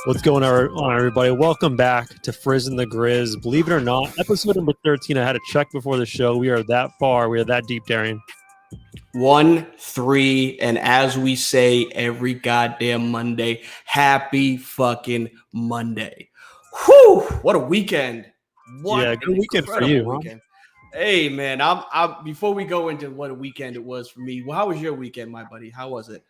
What's going on, everybody? Welcome back to Frizz the Grizz. Believe it or not, episode number 13. I had to check before the show. We are that far. We are that deep, Darian. 1, 3, and as we say every goddamn Monday, happy fucking Monday. Whew, what a weekend. Good weekend for you. Weekend. Huh? Hey, man, I'm before we go into what a weekend it was for me, well, how was your weekend, my buddy? How was it?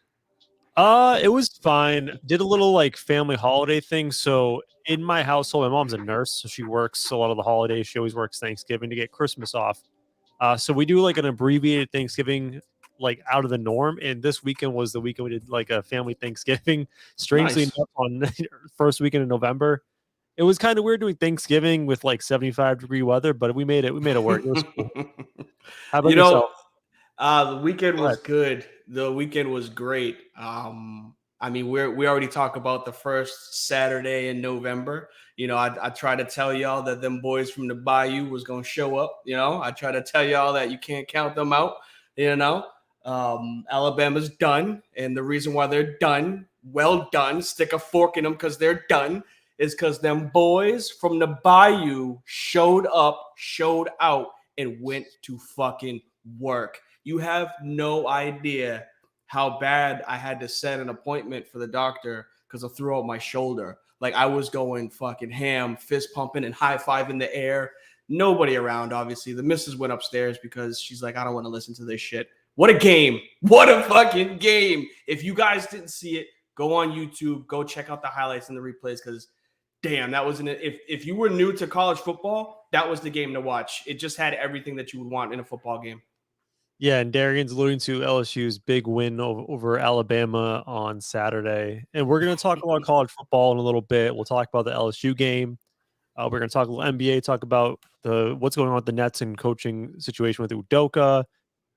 It was fine. Did a little family holiday thing. So in my household, my mom's a nurse, so she works a lot of the holidays. She always works Thanksgiving to get Christmas off. So we do an abbreviated Thanksgiving, out of the norm. And this weekend was the weekend we did a family Thanksgiving. Strangely enough, on first weekend in November. It was kind of weird doing Thanksgiving with 75-degree weather, but we made it work. It was cool. How about yourself? The weekend was good. The weekend was great. I mean, we already talked about the first Saturday in November. I try to tell y'all that them boys from the Bayou was going to show up. I try to tell y'all that you can't count them out. Alabama's done. And the reason why they're done, well done, stick a fork in them because they're done, is because them boys from the Bayou showed up, showed out, and went to fucking work. You have no idea how bad I had to set an appointment for the doctor because I threw out my shoulder. I was going fucking ham, fist pumping and high five in the air. Nobody around, obviously. The missus went upstairs because she's like, I don't want to listen to this shit. What a game. What a fucking game. If you guys didn't see it, go on YouTube. Go check out the highlights and the replays because, damn, that was if you were new to college football, that was the game to watch. It just had everything that you would want in a football game. Yeah, and Darian's alluding to LSU's big win over Alabama on Saturday. And we're going to talk about college football in a little bit. We'll talk about the LSU game. We're going to talk a little NBA, talk about what's going on with the Nets and coaching situation with Udoka.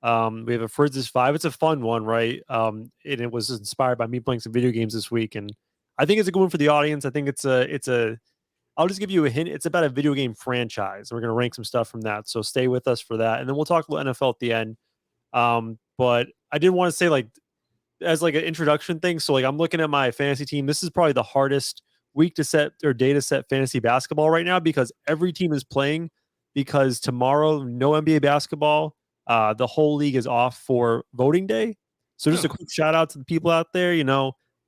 We have a Frizz's 5. It's a fun one, right? And it was inspired by me playing some video games this week. And I think it's a good one for the audience. I think I'll just give you a hint. It's about a video game franchise. We're going to rank some stuff from that. So stay with us for that. And then we'll talk about NFL at the end. But I didn't want to say as an introduction thing. So I'm looking at my fantasy team. This is probably the hardest week to set or day to set fantasy basketball right now because every team is playing because tomorrow, no NBA basketball. The whole league is off for voting day. So just a quick shout out to the people out there,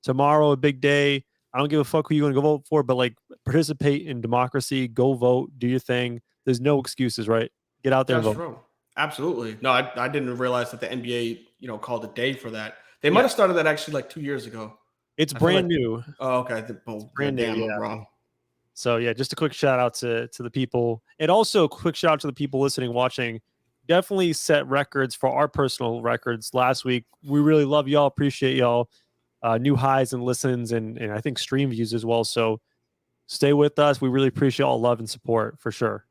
tomorrow, a big day. I don't give a fuck who you're going to go vote for, but participate in democracy, go vote, do your thing. There's no excuses, right? Get out there and vote. True. Absolutely. No, I didn't realize that the NBA, called a day for that. They might have started that actually 2 years ago. It's brand new. Oh, okay. Brand new. Yeah. Wrong. So yeah, just a quick shout out to the people, and also a quick shout out to the people listening, watching. Definitely set records for our personal records last week. We really love y'all, appreciate y'all. New highs and listens, and I think stream views as well. So stay with us. We really appreciate all love and support for sure.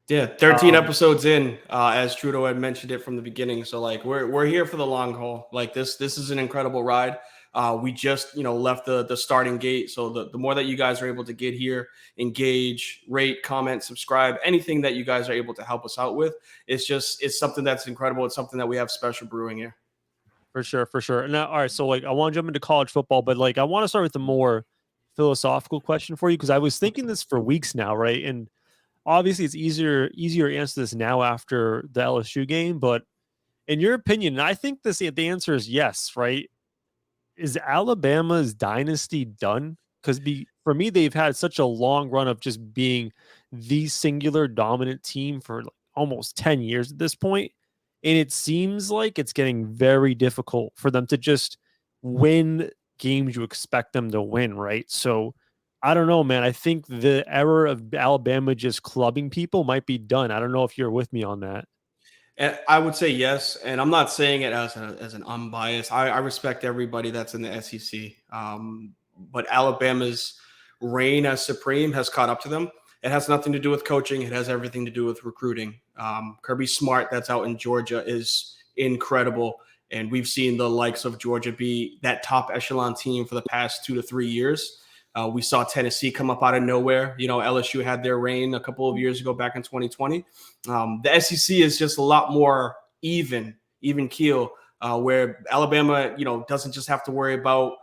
Yeah, 13 episodes in, as Trudeau had mentioned it from the beginning. So we're here for the long haul. This is an incredible ride. We just left the starting gate. So the more that you guys are able to get here, engage, rate, comment, subscribe, anything that you guys are able to help us out with, it's something that's incredible. It's something that we have special brewing here. For sure. Now, all right. So I want to jump into college football, but I want to start with a more philosophical question for you because I was thinking this for weeks now, right? And obviously, it's easier to answer this now after the LSU game. But in your opinion, and I think the answer is yes, right? Is Alabama's dynasty done? Because for me, they've had such a long run of just being the singular dominant team for almost 10 years at this point. And it seems like it's getting very difficult for them to just win games you expect them to win, right? So I don't know, man. I think the era of Alabama just clubbing people might be done. I don't know if you're with me on that. And I would say yes, and I'm not saying it as an unbiased. I respect everybody that's in the SEC, but Alabama's reign as supreme has caught up to them. It has nothing to do with coaching. It has everything to do with recruiting. Kirby Smart, that's out in Georgia, is incredible. And we've seen the likes of Georgia be that top echelon team for the past 2 to 3 years. We saw Tennessee come up out of nowhere. LSU had their reign a couple of years ago back in 2020. The SEC is just a lot more even keel where Alabama, doesn't just have to worry about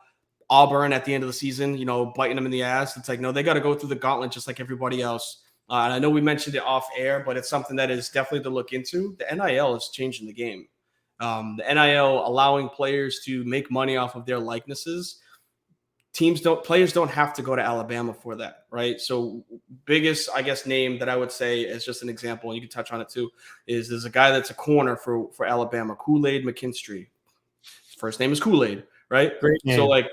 Auburn at the end of the season, biting them in the ass. It's like, no, they got to go through the gauntlet just like everybody else. And I know we mentioned it off air, but it's something that is definitely to look into. The NIL is changing the game. The NIL allowing players to make money off of their likenesses. Players don't have to go to Alabama for that, right? So biggest, I guess, name that I would say as just an example, and you can touch on it too, is there's a guy that's a corner for Alabama, Kool-Aid McKinstry. His first name is Kool-Aid, right? Great So name.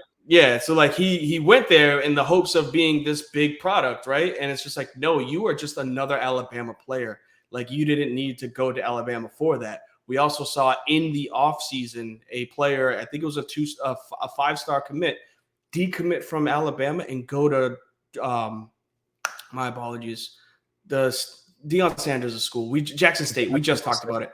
he went there in the hopes of being this big product, right? And it's just like, no, you are just another Alabama player. Like, you didn't need to go to Alabama for that. We also saw in the offseason a player, I think it was a 5-star commit, decommit from Alabama and go to my apologies, the Deion Sanders' school. Jackson State. We just talked about it.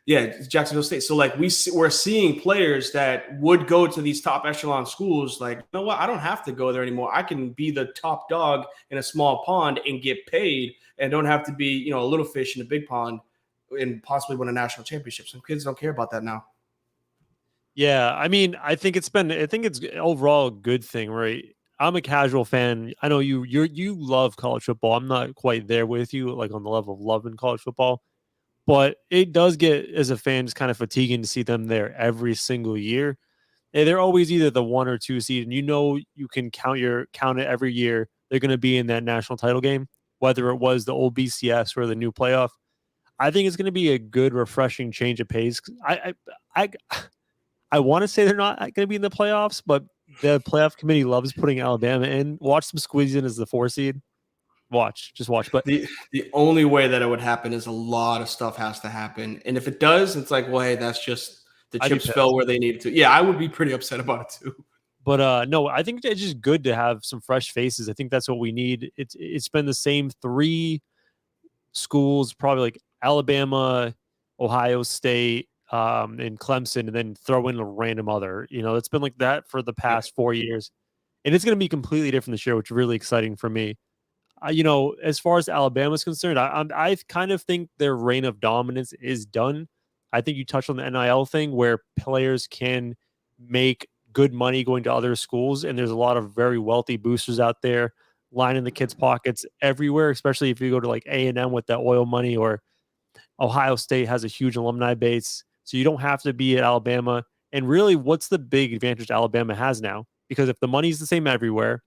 Yeah, Jacksonville State. So like we're seeing players that would go to these top echelon schools. Like, you know what? I don't have to go there anymore. I can be the top dog in a small pond and get paid, and don't have to be a little fish in a big pond and possibly win a national championship. Some kids don't care about that now. Yeah, I mean, I think it's overall a good thing, right? I'm a casual fan. I know you love college football. I'm not quite there with you, like on the level of loving college football, but it does get, as a fan, just kind of fatiguing to see them there every single year. And they're always either the 1 or 2 seed, and you can count it every year. They're going to be in that national title game, whether it was the old BCS or the new playoff. I think it's going to be a good, refreshing change of pace. I I want to say they're not going to be in the playoffs, but the playoff committee loves putting Alabama in. Watch them squeeze in as the 4 seed. Just watch. But the only way that it would happen is a lot of stuff has to happen, and if it does, it's like, well, hey, that's just the chips fell where they needed to. Yeah, I would be pretty upset about it too. But no, I think it's just good to have some fresh faces. I think that's what we need. It's been the same 3 schools, probably like Alabama, Ohio State, and Clemson, and then throw in a random other. It's been like that for the past 4 years, and it's going to be completely different this year, which is really exciting for me. As far as Alabama is concerned, I kind of think their reign of dominance is done. I think you touched on the NIL thing where players can make good money going to other schools, and there's a lot of very wealthy boosters out there lining the kids' pockets everywhere, especially if you go to like A&M with that oil money, or Ohio State has a huge alumni base. So you don't have to be at Alabama. And really, what's the big advantage Alabama has now? Because if the money's the same everywhere,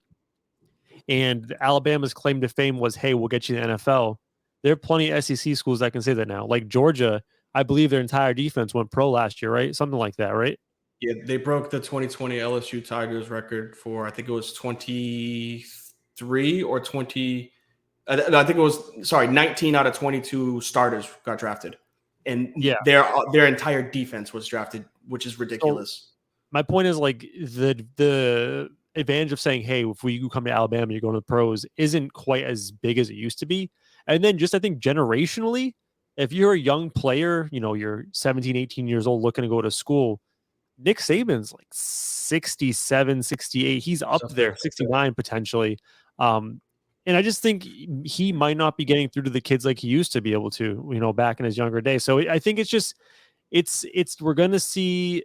and Alabama's claim to fame was, hey, we'll get you the NFL, there are plenty of SEC schools that can say that now. Like Georgia, I believe their entire defense went pro last year, right? Something like that, right? Yeah, they broke the 2020 LSU Tigers record for, I think it was 23 or 20. I think it was, 19 out of 22 starters got drafted, and Yeah. their entire defense was drafted, which is ridiculous. So my point is, like, the advantage of saying, hey, if you come to Alabama, you're going to the pros, isn't quite as big as it used to be. And then just, I think, generationally, if you're a young player, you're 17, 18 years old looking to go to school, Nick Saban's like 67, 68. He's up there, 69 potentially. And I just think he might not be getting through to the kids like he used to be able to, back in his younger days. So I think we're going to see,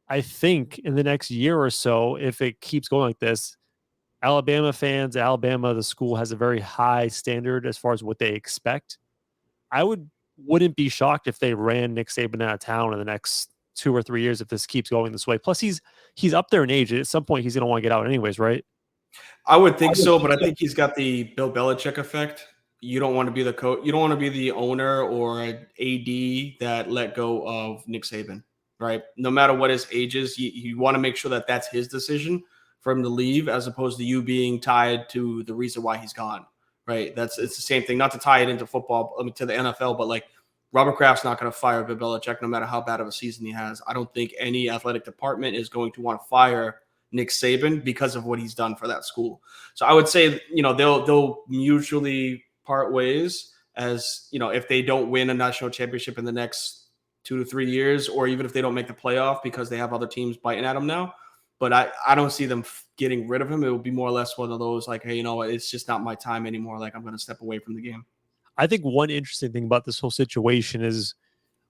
I think, in the next year or so, if it keeps going like this, Alabama, the school has a very high standard as far as what they expect. I wouldn't be shocked if they ran Nick Saban out of town in the next 2 or 3 years if this keeps going this way. Plus, he's up there in age. At some point, he's going to want to get out anyways, right? I would think so, but I think he's got the Bill Belichick effect. You don't want to be the coach. You don't want to be the owner or AD that let go of Nick Saban, right? No matter what his age is, you want to make sure that that's his decision for him to leave, as opposed to you being tied to the reason why he's gone, right? It's the same thing. Not to tie it into football, to the NFL, but like Robert Kraft's not going to fire Bill Belichick no matter how bad of a season he has. I don't think any athletic department is going to want to fire Nick Saban because of what he's done for that school. So I would say, they'll mutually part ways, as, if they don't win a national championship in the next 2 to 3 years, or even if they don't make the playoff because they have other teams biting at them now. But I don't see them getting rid of him. It will be more or less one of those like, hey, it's just not my time anymore. Like, I'm going to step away from the game. I think one interesting thing about this whole situation is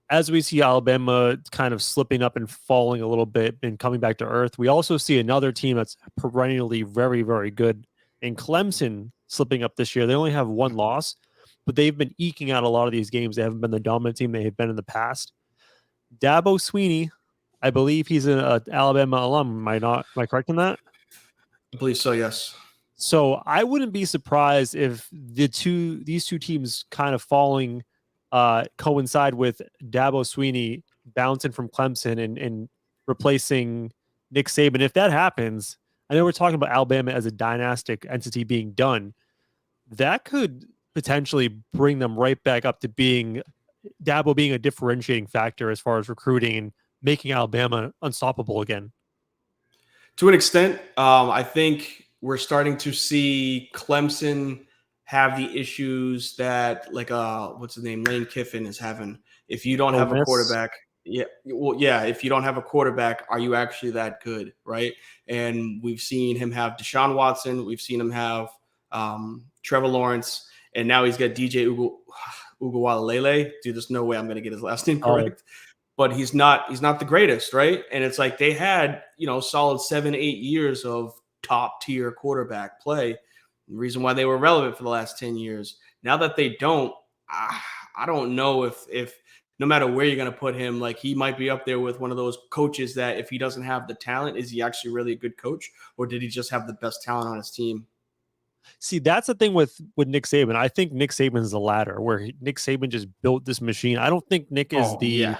as we see Alabama kind of slipping up and falling a little bit and coming back to earth, we also see another team that's perennially very, very good in Clemson slipping up this year. They only have one loss, but they've been eking out a lot of these games. They haven't been the dominant team they have been in the past. Dabo Sweeney, I believe he's an Alabama alum. Am I correct in that? I believe so, yes. So I wouldn't be surprised if these two teams kind of falling coincide with Dabo Sweeney bouncing from Clemson and replacing Nick Saban. If that happens, I know we're talking about Alabama as a dynastic entity being done. That could potentially bring them right back up to being Dabo being a differentiating factor as far as recruiting and making Alabama unstoppable again. To an extent, I think we're starting to see Clemson have the issues that like what's his name, Lane Kiffin is having. If you don't Ole have a Miss. quarterback, yeah, well, yeah, if you don't have a quarterback, are you actually that good, right? And we've seen him have Deshaun Watson, we've seen him have Trevor Lawrence, and now he's got DJ Ugualalele. Dude, there's no way I'm going to get his last name Oh, correct, but he's not the greatest, right? And it's like they had, solid 7-8 years of top tier quarterback play. The reason why they were relevant for the last 10 years. Now that they don't, I don't know if no matter where you're going to put him, like he might be up there with one of those coaches that if he doesn't have the talent, is he actually really a good coach, or did he just have the best talent on his team? see, that's the thing with Nick Saban. I think Nick Saban is the latter, where Nick Saban just built this machine. I don't think Nick is Oh the yeah.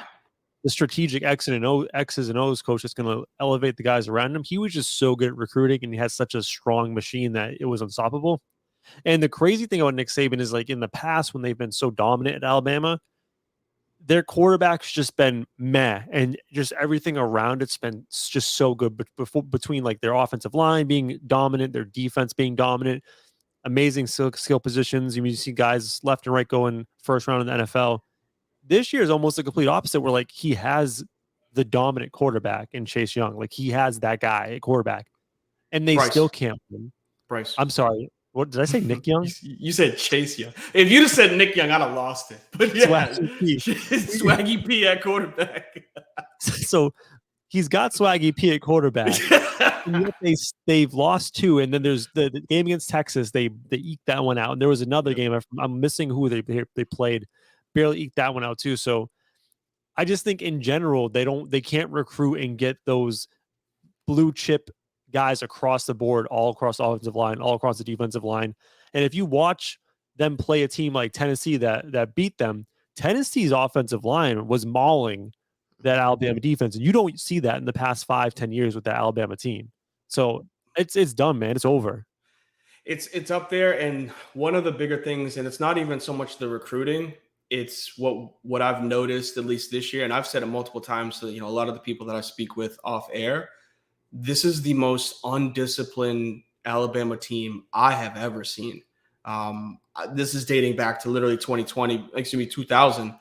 strategic X's and O's coach that's going to elevate the guys around him. He was just so good at recruiting, and he has such a strong machine that it was unstoppable. And the crazy thing about Nick Saban is, like in the past when they've been so dominant at Alabama, their quarterback's just been meh, and just everything around it's been just so good. But between like their offensive line being dominant, their defense being dominant, amazing skill positions. You see guys left and right going first round in the NFL. This year is almost the complete opposite, where like he has the dominant quarterback in Chase Young. Like he has that guy at quarterback, and they Bryce. still can't win. Bryce. I'm sorry. What did I say? Nick Young? You said Chase Young. If you'd have said Nick Young, I'd have lost it. But yeah, Swaggy P. Swaggy P at quarterback. So he's got Swaggy P at quarterback. And yet they've lost two, and then there's the game against Texas. They eked that one out, and there was another game I'm missing who they played, barely eked that one out too. So I just think in general they can't recruit and get those blue chip guys across the board, all across the offensive line, all across the defensive line. And if you watch them play a team like Tennessee that beat them, Tennessee's offensive line was mauling that Alabama defense, and you don't see that in the past 5-10 years with the Alabama team. So it's done, man. It's over. It's up there, and one of the bigger things, and it's not even so much the recruiting. It's what I've noticed at least this year, and I've said it multiple times to a lot of the people that I speak with off air. This is the most undisciplined Alabama team I have ever seen. This is dating back to literally 2020, excuse me, 2000.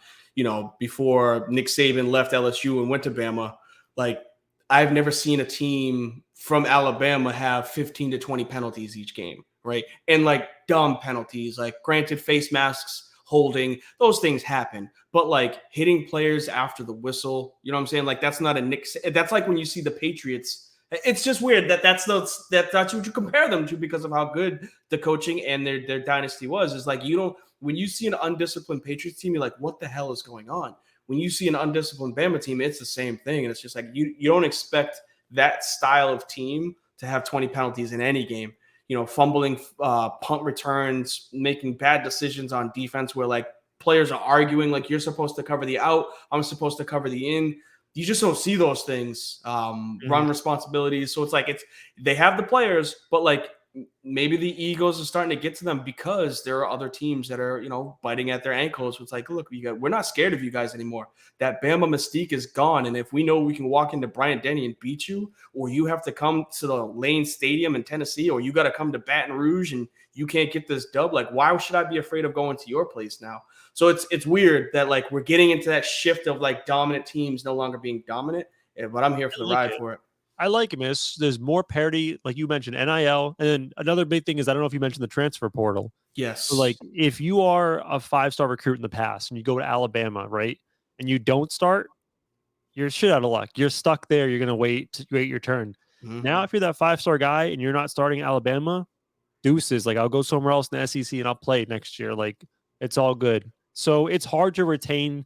Before Nick Saban left LSU and went to Bama. Like I've never seen a team from Alabama have 15 to 20 penalties each game, right? And like dumb penalties, like granted face masks, holding, those things happen. But like hitting players after the whistle, you know what I'm saying? Like that's not a Nick. That's like when you see the Patriots. It's just weird that's what you compare them to because of how good the coaching and their dynasty was. Is like when you see an undisciplined Patriots team, you're like, what the hell is going on? When you see an undisciplined Bama team, it's the same thing. And it's just like you don't expect that style of team to have 20 penalties in any game. Fumbling punt returns, making bad decisions on defense where like players are arguing like you're supposed to cover the out, I'm supposed to cover the in. You just don't see those things. Run responsibilities. So it's like they have the players, but like maybe the egos are starting to get to them because there are other teams that are, biting at their ankles. It's like, look, we're not scared of you guys anymore. That Bama mystique is gone. And if we know we can walk into Bryant-Denny and beat you, or you have to come to the Lane Stadium in Tennessee, or you got to come to Baton Rouge and you can't get this dub, like, why should I be afraid of going to your place now? So it's weird that like we're getting into that shift of like dominant teams no longer being dominant, but I'm here for the ride for it. I like him. There's more parity, like you mentioned, NIL. And then another big thing is, I don't know if you mentioned the transfer portal. Yes. So like if you are a 5-star recruit in the past and you go to Alabama, right? and you don't start, you're shit out of luck. You're stuck there. You're gonna wait your turn. Mhm. Now, if you're that 5-star guy and you're not starting Alabama, deuces. Like I'll go somewhere else in the SEC and I'll play next year. Like it's all good. So it's hard to retain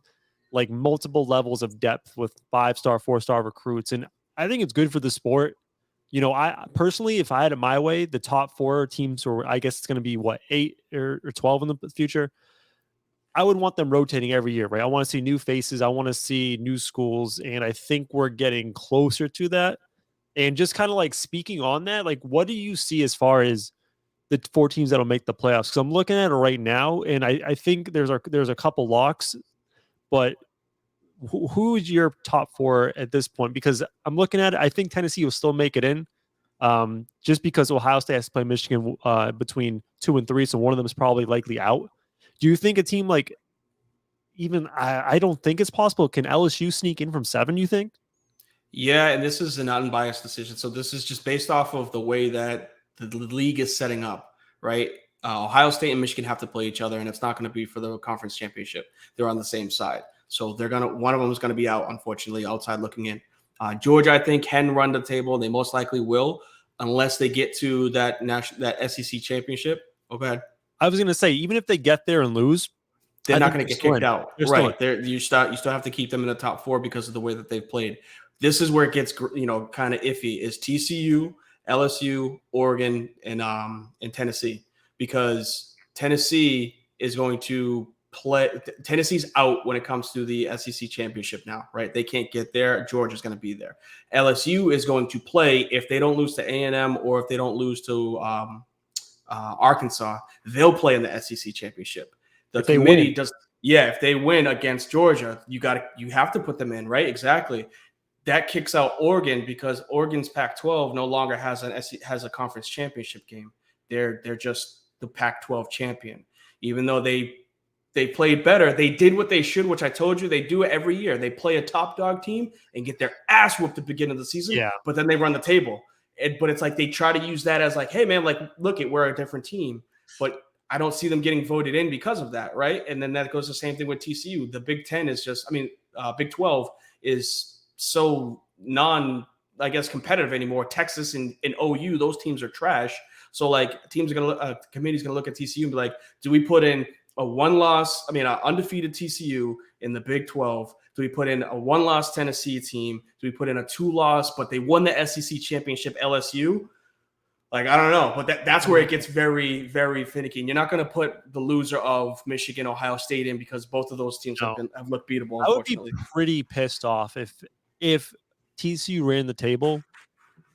like multiple levels of depth with 5-star, 4-star recruits, and I think it's good for the sport. I personally, if I had it my way, the top 4 teams, or I guess it's going to be what 8 or 12 in the future. I would want them rotating every year, right? I want to see new faces. I want to see new schools, and I think we're getting closer to that. And just kind of like speaking on that, like what do you see as far as the 4 teams that'll make the playoffs? Because I'm looking at it right now, and I think there's a couple locks, but who's your top 4 at this point? Because I'm looking at it, I think Tennessee will still make it in, just because Ohio State has to play Michigan between 2 and 3, so one of them is probably likely out. Do you think a team like even I don't think it's possible? Can LSU sneak in from 7? You think? Yeah, and this is an unbiased decision. So this is just based off of the way that the league is setting up, right? Ohio State and Michigan have to play each other, and it's not going to be for the conference championship. They're on the same side, so one of them is going to be out, unfortunately, outside looking in. Georgia, I think, can run the table. They most likely will, unless they get to that SEC championship. Oh, bad. I was going to say, even if they get there and lose, They're I not think going they're to get still kicked in. out, They're still in. right? You still have to keep them in the top 4 because of the way that they've played. This is where it gets kind of iffy. Is TCU, LSU, Oregon, and Tennessee, because Tennessee is going to play. Tennessee's out when it comes to the SEC championship now, right? They can't get there. Georgia's going to be there. LSU is going to play if they don't lose to A&M or if they don't lose to Arkansas. They'll play in the SEC championship. The If they committee win, does. Yeah, if they win against Georgia, you have to put them in, right? Exactly. That kicks out Oregon because Oregon's Pac-12 no longer has a conference championship game. They're just the Pac-12 champion. Even though they played better, they did what they should, which I told you they do it every year. They play a top dog team and get their ass whooped at the beginning of the season, yeah. but then they run the table. But it's like they try to use that as like, hey man, like look we're a different team. But I don't see them getting voted in because of that, right? And then that goes the same thing with TCU. The Big 10 is just, Big 12 is so I guess, competitive anymore. Texas and OU, those teams are trash. So like committee's gonna look at TCU and be like, do we put in an undefeated TCU in the Big 12? Do we put in a 1-loss Tennessee team? Do we put in a 2-loss, but they won the SEC championship LSU? Like, I don't know, but that's where it gets very, very finicky. And you're not going to put the loser of Michigan, Ohio State in because both of those teams have looked beatable, unfortunately. I would be pretty pissed off if TCU ran the table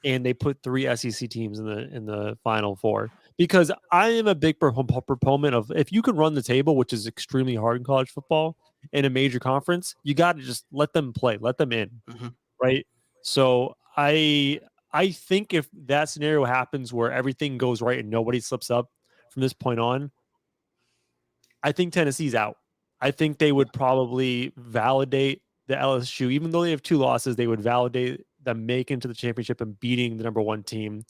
and they put 3 SEC teams in the Final Four, because I am a big proponent of, if you can run the table, which is extremely hard in college football in a major conference, you got to just let them play, let them in, right? So I think if that scenario happens where everything goes right and nobody slips up from this point on, I think Tennessee's out. I think they would probably validate the LSU, even though they have 2 losses, they would validate them making to the championship and beating the number 1 team.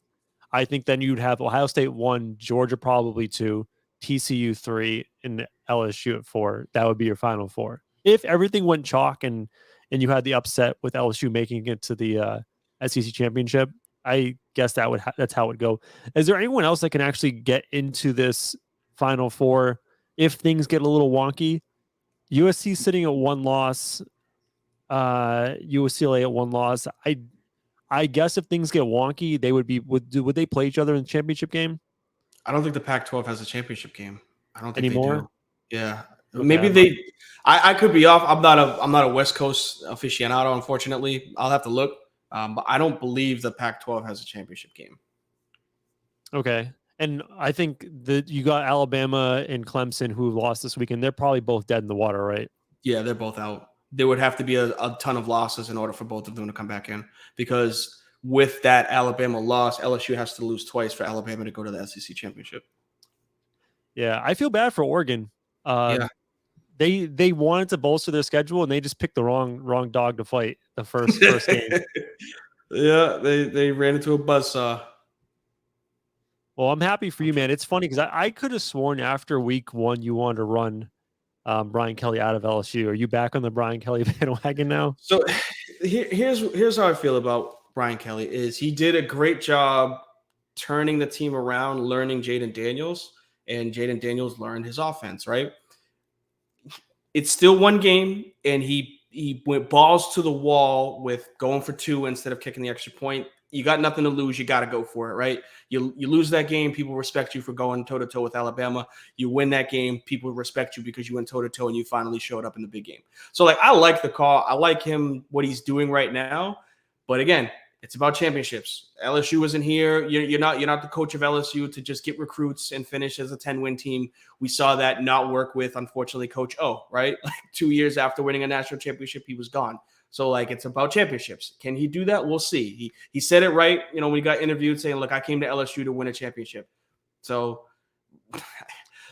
I think then you'd have Ohio State 1, Georgia probably 2, TCU 3, and LSU at 4. That would be your Final Four. If everything went chalk and you had the upset with LSU making it to the SEC championship, I guess that's how it would go. Is there anyone else that can actually get into this Final Four if things get a little wonky? USC sitting at 1 loss, UCLA at 1 loss. I guess if things get wonky, they would they play each other in the championship game? I don't think the Pac-12 has a championship game. I don't think Anymore? they do. Yeah, Okay. maybe they. I could be off. I'm not a West Coast aficionado, unfortunately. I'll have to look, but I don't believe the Pac-12 has a championship game. Okay. And I think that you got Alabama and Clemson who lost this weekend. They're probably both dead in the water, right? Yeah, they're both out. There would have to be a ton of losses in order for both of them to come back in, because with that Alabama loss, LSU has to lose twice for Alabama to go to the SEC championship. Yeah, I feel bad for Oregon. Yeah. They wanted to bolster their schedule and they just picked the wrong dog to fight the first game. Yeah, they ran into a buzzsaw. Well, I'm happy for you, man. It's funny because I could have sworn after week 1 you wanted to run Brian Kelly out of LSU. Are you back on the Brian Kelly bandwagon now? So here's how I feel about Brian Kelly is he did a great job turning the team around, learning Jaden Daniels, and Jaden Daniels learned his offense, right? It's still one game, and he went balls to the wall with going for two instead of kicking the extra point. You got nothing to lose. You got to go for it, right? You lose that game, people respect you for going toe to toe with Alabama. You win that game, people respect you because you went toe to toe and you finally showed up in the big game. So, like, I like the call. I like him what he's doing right now. But again, it's about championships. LSU isn't here. You're not the coach of LSU to just get recruits and finish as a 10-win team. We saw that not work with, unfortunately, Coach O, right? Like 2 years after winning a national championship, he was gone. So, like, it's about championships. Can he do that? We'll see. He said it right, when he got interviewed saying, look, I came to LSU to win a championship. So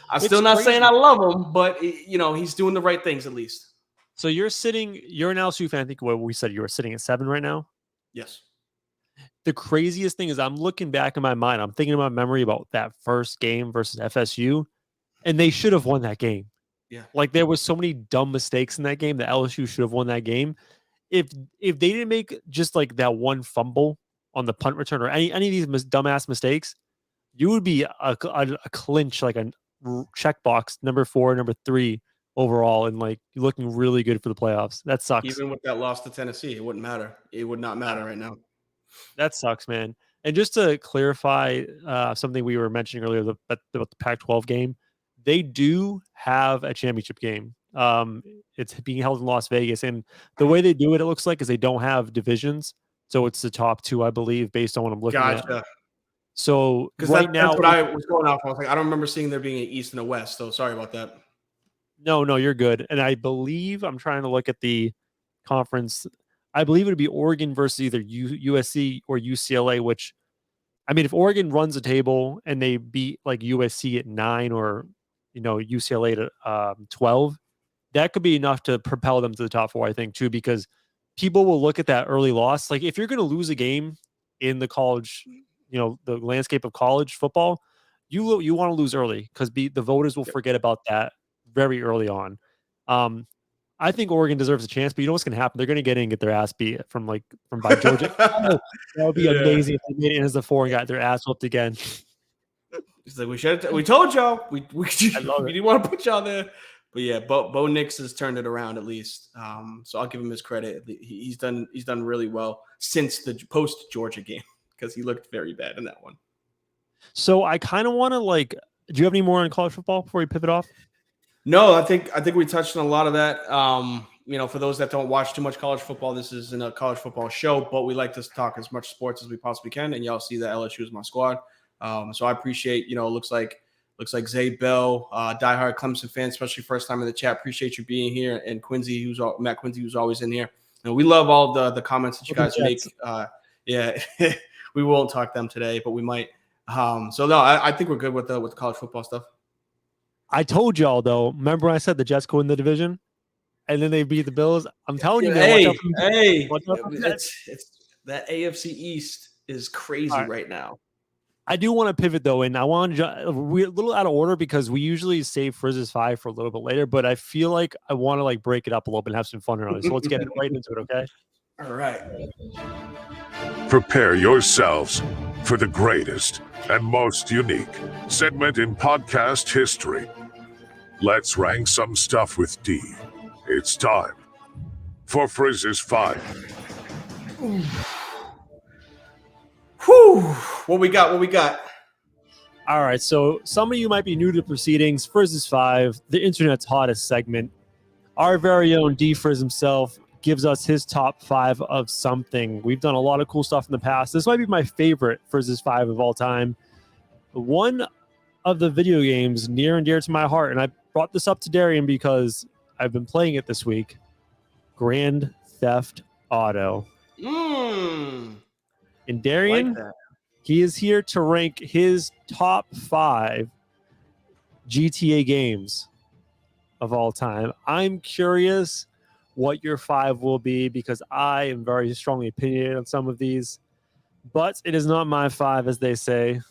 I'm still not saying I love him, but, he's doing the right things at least. So you're an LSU fan. I think what we said, you were sitting at 7 right now? Yes. The craziest thing is I'm looking back in my mind. I'm thinking about memory about that first game versus FSU, and they should have won that game. Yeah. Like, there was so many dumb mistakes in that game that LSU should have won that game. If they didn't make just like that one fumble on the punt return or any of these dumbass mistakes, you would be a clinch, like a checkbox number 4, number 3 overall, and like looking really good for the playoffs. That sucks. Even with that loss to Tennessee, it wouldn't matter. It would not matter right now. That sucks, man. And just to clarify something we were mentioning earlier about the Pac-12 game, they do have a championship game. It's being held in Las Vegas, and the way they do it, it looks like, is they don't have divisions, so it's the top 2, I believe, based on what I'm looking at. So right now, that's what I was going off. I was like, I don't remember seeing there being an East and a West. So sorry about that. No, you're good. And I believe I'm trying to look at the conference. I believe it would be Oregon versus either USC or UCLA, which, I mean, if Oregon runs a table and they beat like USC at 9 or, UCLA to 12, that could be enough to propel them to the top 4, I think, too, because people will look at that early loss. Like, if you're going to lose a game in the college, the landscape of college football, you want to lose early because the voters will forget about that very early on. I think Oregon deserves a chance, but you know what's going to happen? They're going to get in and get their ass beat by Georgia. That would be amazing if they made it as the 4 and got their ass whooped again. It's like, we told y'all. We didn't want to put y'all there. But yeah, Bo Nix has turned it around at least. So I'll give him his credit. He's done really well since the post Georgia game because he looked very bad in that one. So I kind of want to do you have any more on college football before we pivot off? No, I think we touched on a lot of that. For those that don't watch too much college football, this isn't a college football show, but we like to talk as much sports as we possibly can. And y'all see that LSU is my squad. So I appreciate, it looks like Zay Bell, diehard Clemson fan, especially first time in the chat. Appreciate you being here. And Matt Quincy, who's always in here. And we love all the comments that you guys make. Yeah, we won't talk them today, but we might. So no, I think we're good with the college football stuff. I told y'all, though, remember when I said the Jets go in the division and then they beat the Bills? I'm telling you, man. It's that AFC East is crazy right now. I do want to pivot, though, and I want to we're a little out of order because we usually save Frizz's 5 for a little bit later, but I feel like I want to break it up a little bit and have some fun early. So let's get right into it, okay? All right. Prepare yourselves for the greatest and most unique segment in podcast history. Let's rank some stuff with D. It's time for Frizz's 5. Whew. What we got? All right, so some of you might be new to the proceedings. Frizz's 5, the internet's hottest segment. Our very own D Frizz himself gives us his top 5 of something. We've done a lot of cool stuff in the past. This might be my favorite Frizz's 5 of all time. One of the video games near and dear to my heart, and I brought this up to Darian because I've been playing it this week. Grand Theft Auto. And Darian, he is here to rank his top 5 GTA games of all time. I'm curious what your 5 will be because I am very strongly opinionated on some of these, but it is not my 5, as they say.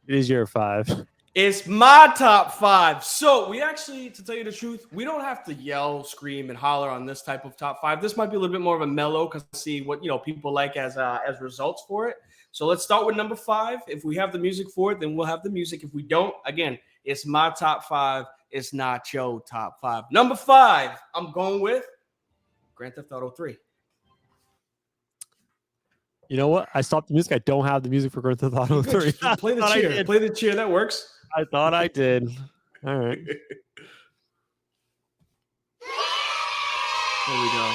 It is your 5. It's my top 5. So we actually, to tell you the truth, we don't have to yell, scream, and holler on this type of top 5. This might be a little bit more of a mellow because I see what people like as results for it. So let's start with number 5. If we have the music for it, then we'll have the music. If we don't, again, it's my top 5. It's not your top 5. Number 5, I'm going with Grand Theft Auto 3. You know what? I stopped the music. I don't have the music for Grand Theft Auto 3. Play the cheer. Play the cheer. That works. I thought I did. All right. There we go.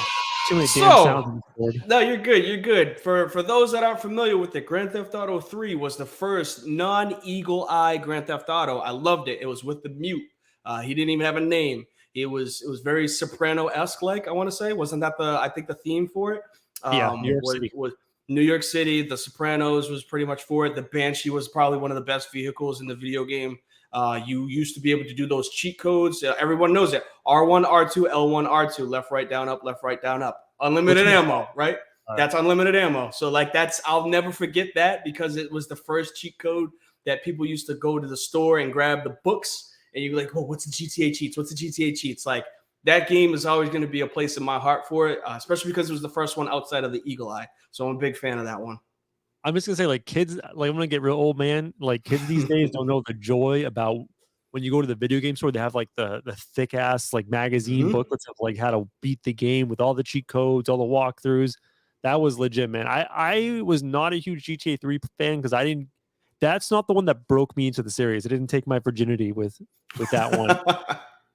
Too many damn sounds. No, you're good. You're good. For those that aren't familiar with it, Grand Theft Auto 3 was the first non-eagle eye Grand Theft Auto. I loved it. It was with the mute. He didn't even have a name. It was very Soprano-esque, like I want to say. Wasn't that the theme for it? Yeah, New York City. Was New York City. The Sopranos was pretty much for it. The Banshee was probably one of the best vehicles in the video game. You used to be able to do those cheat codes. Everyone knows it. R1, R2, L1, R2, left, right, down, up, left, right, down, up. Unlimited ammo, right? That's unlimited ammo. So I'll never forget that because it was the first cheat code that people used to go to the store and grab the books and you'd be like, oh, what's the GTA cheats? What's the GTA cheats? Like that game is always going to be a place in my heart for it, especially because it was the first one outside of the Eagle Eye. So I'm a big fan of that one. I'm just gonna say, like kids, like I'm gonna get real old, man. Like kids these days don't know the joy about when you go to the video game store. They have like the thick ass like magazine booklets of like how to beat the game with all the cheat codes, all the walkthroughs. That was legit, man. I was not a huge GTA 3 fan because I didn't. That's not the one that broke me into the series. It didn't take my virginity with that one.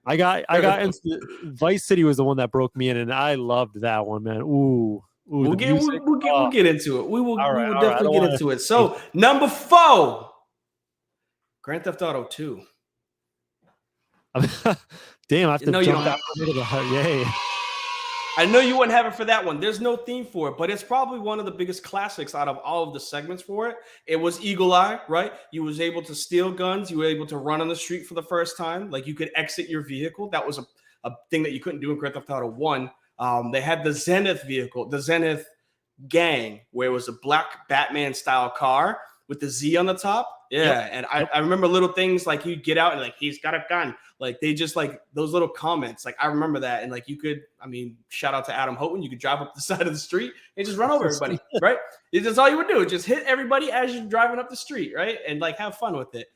I got into Vice City was the one that broke me in, and I loved that one, man. Ooh. We'll get into it. We will definitely get into it. So number 4, Grand Theft Auto 2. Damn, I have to jump that yay. I know you wouldn't have it for that one. There's no theme for it, but it's probably one of the biggest classics out of all of the segments for it. It was Eagle Eye, right? You was able to steal guns. You were able to run on the street for the first time. Like you could exit your vehicle. That was a thing that you couldn't do in Grand Theft Auto 1. They had the Zenith vehicle, the Zenith gang, where it was a black Batman style car with the Z on the top. Yeah. And I remember little things like you'd get out and like, he's got a gun. Like they just like those little comments. Like I remember that. And like you could, shout out to Adam Houghton. You could drive up the side of the street and just run over everybody, right? That's all you would do. Just hit everybody as you're driving up the street, right? And like have fun with it.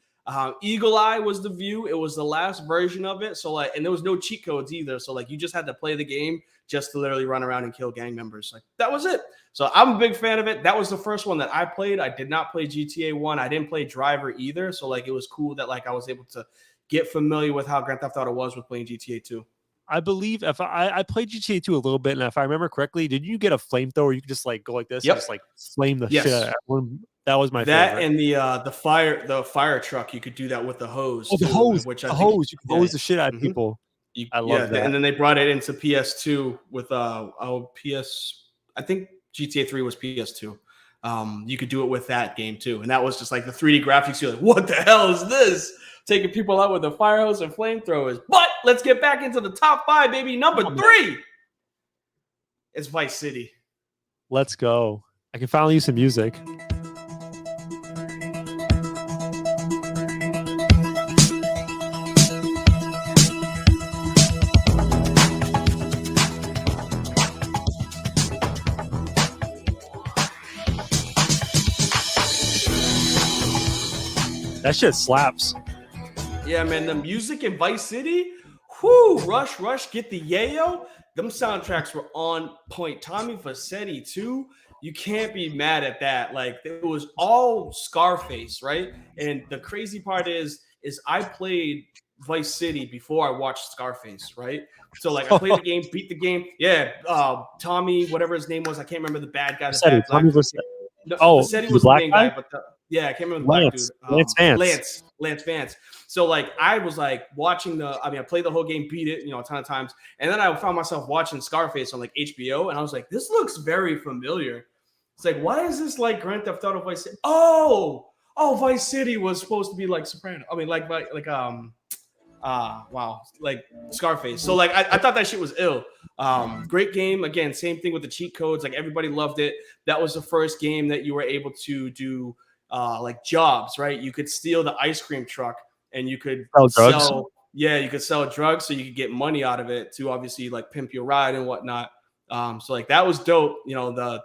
Eagle Eye was the view. It was the last version of it. So like, and there was no cheat codes either. So like you just had to play the game just to literally run around and kill gang members. Like that was it. So I'm a big fan of it. That was the first one that I played. I did not play GTA 1. I didn't play Driver either. So like it was cool that like I was able to get familiar with how Grand Theft Auto was with playing GTA 2. I believe if I played GTA 2 a little bit, and if I remember correctly, did you get a flamethrower? You could just like go like this and just like flame the shit out of everyone. That was my favorite. And the fire truck, you could do that with the hose. Oh, the hose. You could hose the shit out of people. I love that. And then they brought it into PS2 with I think GTA 3 was PS2. You could do it with that game too. And that was just like the 3D graphics. You're like, what the hell is this? Taking people out with a fire hose and flamethrowers. But let's get back into the top 5, baby. Number 3 is Vice City. Let's go. I can finally use some music. That shit slaps. Yeah, man, the music in Vice City, whoo, rush, get the yayo. Them soundtracks were on point. Tommy Vercetti too. You can't be mad at that. Like it was all Scarface, right? And the crazy part is I played Vice City before I watched Scarface, right? So like I played the game, beat the game. Yeah, Tommy, whatever his name was, I can't remember the bad guy. Tommy Vercetti. Vercetti was the main guy, but I can't remember the black dude. Lance Vance. So like I was like watching I played the whole game, beat it, a ton of times. And then I found myself watching Scarface on like HBO and I was like, this looks very familiar. It's like, why is this like Grand Theft Auto Vice City? Oh, Vice City was supposed to be like Soprano. Wow, like Scarface. So like I thought that shit was ill. Great game. Again, same thing with the cheat codes. Like everybody loved it. That was the first game that you were able to do like jobs, right? You could steal the ice cream truck and you could Sell drugs. sell. Yeah, you could sell drugs so you could get money out of it to obviously like pimp your ride and whatnot. So like that was dope. I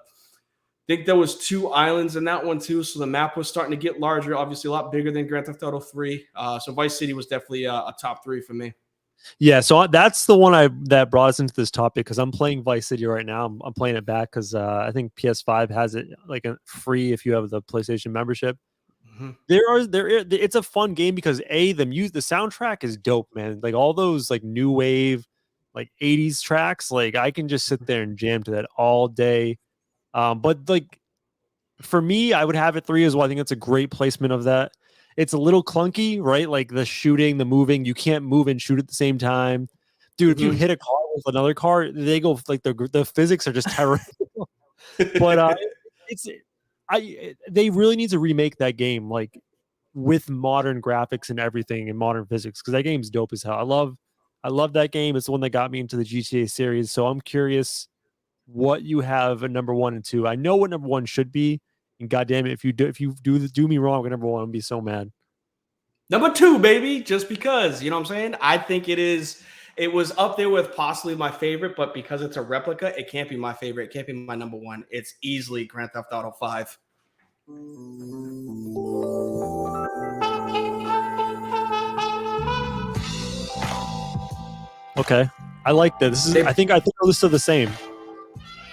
think there was 2 islands in that one too, so the map was starting to get larger, obviously a lot bigger than Grand Theft Auto 3. So Vice City was definitely a top 3 for me. Yeah, so that's the one that brought us into this topic because I'm playing Vice City right now. I'm playing it back because I think PS5 has it like free if you have the PlayStation membership. Mm-hmm. It's a fun game because the soundtrack is dope, man. Like all those like new wave, like 80s tracks, like I can just sit there and jam to that all day. But like for me, I would have it 3 as well. I think it's a great placement of that. It's a little clunky, right? Like the shooting, the moving, you can't move and shoot at the same time. Dude, if you hit a car with another car, they go like the physics are just terrible. But it's they really need to remake that game like with modern graphics and everything and modern physics because that game's dope as hell. I love that game. It's the one that got me into the GTA series. So I'm curious what you have at number 1 and 2. I know what number 1 should be, and goddamn it, if you do me wrong with number 1, I'm gonna be so mad. Number 2, baby, just because, you know what I'm saying? I think it was up there with possibly my favorite, but because it's a replica, it can't be my favorite. It can't be my number 1. It's easily Grand Theft Auto 5. Okay. I like that. I think this is the same.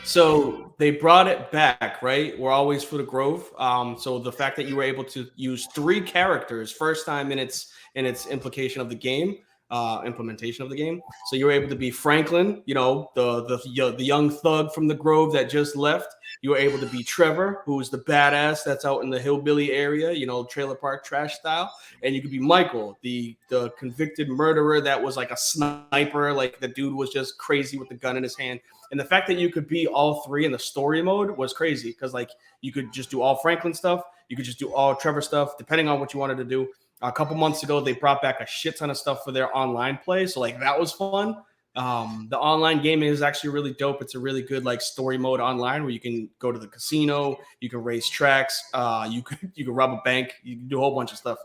So they brought it back, right? We're always for the Grove. So the fact that you were able to use 3 characters, first time in its implementation of the game. So you were able to be Franklin, the young thug from the Grove that just left. You were able to be Trevor, who's the badass that's out in the hillbilly area, trailer park trash style. And you could be Michael, the convicted murderer that was like a sniper, like the dude was just crazy with the gun in his hand. And the fact that you could be all 3 in the story mode was crazy because like you could just do all Franklin stuff, you could just do all Trevor stuff, depending on what you wanted to do. A couple months ago, they brought back a shit ton of stuff for their online play, so like that was fun. The online gaming is actually really dope. It's a really good like story mode online where you can go to the casino, you can race tracks, you can rob a bank, you can do a whole bunch of stuff.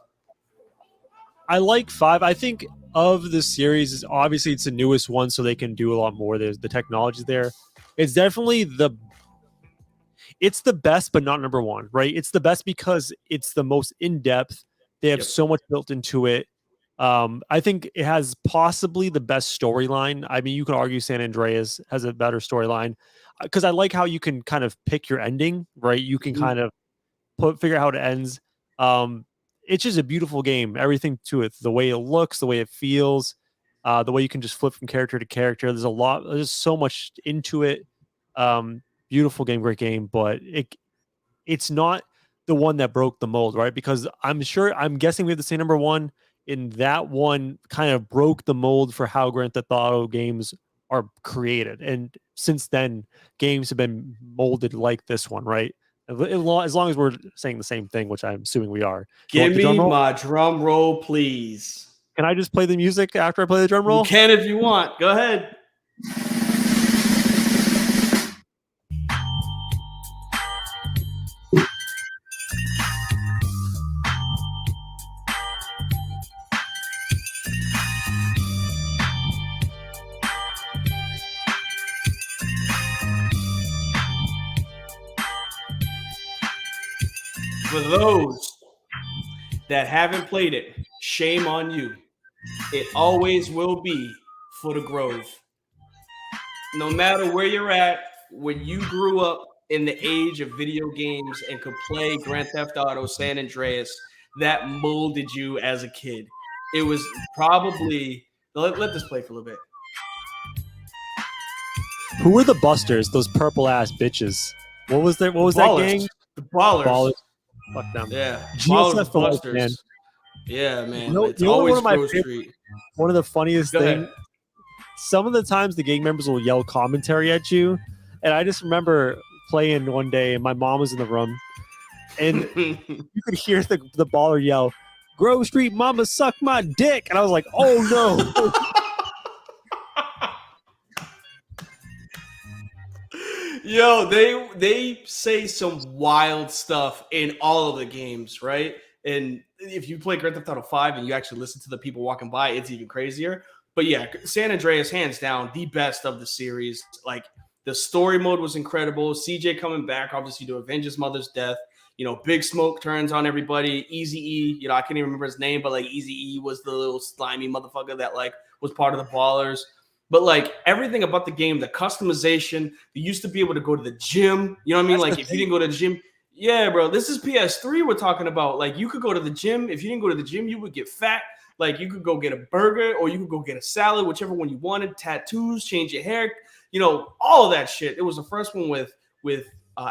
I like 5. I think of the series, obviously it's the newest one, so they can do a lot more. There's the technology there. It's definitely it's the best, but not number 1, right? It's the best because it's the most in depth. They have so much built into it. I think it has possibly the best storyline. I mean, you could argue San Andreas has a better storyline because I like how you can kind of pick your ending, right? You can kind of figure out how it ends. It's just a beautiful game. Everything to it, the way it looks, the way it feels, the way you can just flip from character to character. There's so much into it. Beautiful game, great game, but it's not the one that broke the mold, right? Because I'm guessing we have the same number 1. In that one kind of broke the mold for how Grand Theft Auto games are created. And since then, games have been molded like this one, right? As long as we're saying the same thing, which I'm assuming we are. Give me my drum roll, please. Can I just play the music after I play the drum roll? You can if you want. Go ahead. For those that haven't played it, shame on you. It always will be for the Grove. No matter where you're at, when you grew up in the age of video games and could play Grand Theft Auto San Andreas, that molded you as a kid. It was probably let this play for a little bit. Who were the Busters? Those purple ass bitches. What was that gang? The Ballers. Fuck them. Yeah. GSF Busters. Man. Yeah, man. You know, it's always Grove Street. One of the funniest things. Some of the times the gang members will yell commentary at you, and I just remember playing one day, and my mom was in the room, and you could hear the baller yell, "Grove Street Mama suck my dick," and I was like, "Oh no." Yo, they say some wild stuff in all of the games, right? And if you play Grand Theft Auto 5 and you actually listen to the people walking by, it's even crazier. But yeah, San Andreas, hands down, the best of the series. Like, the story mode was incredible. CJ coming back, obviously, to avenge his mother's death. Big Smoke turns on everybody. Easy E, I can't even remember his name, but like Easy E was the little slimy motherfucker that like was part of the Ballers. But like everything about the game, the customization, you used to be able to go to the gym. You know what I mean? Like if you didn't go to the gym, yeah, bro, this is PS3 we're talking about. Like you could go to the gym. If you didn't go to the gym, you would get fat. Like you could go get a burger or you could go get a salad, whichever one you wanted. Tattoos, change your hair, all of that shit. It was the first one with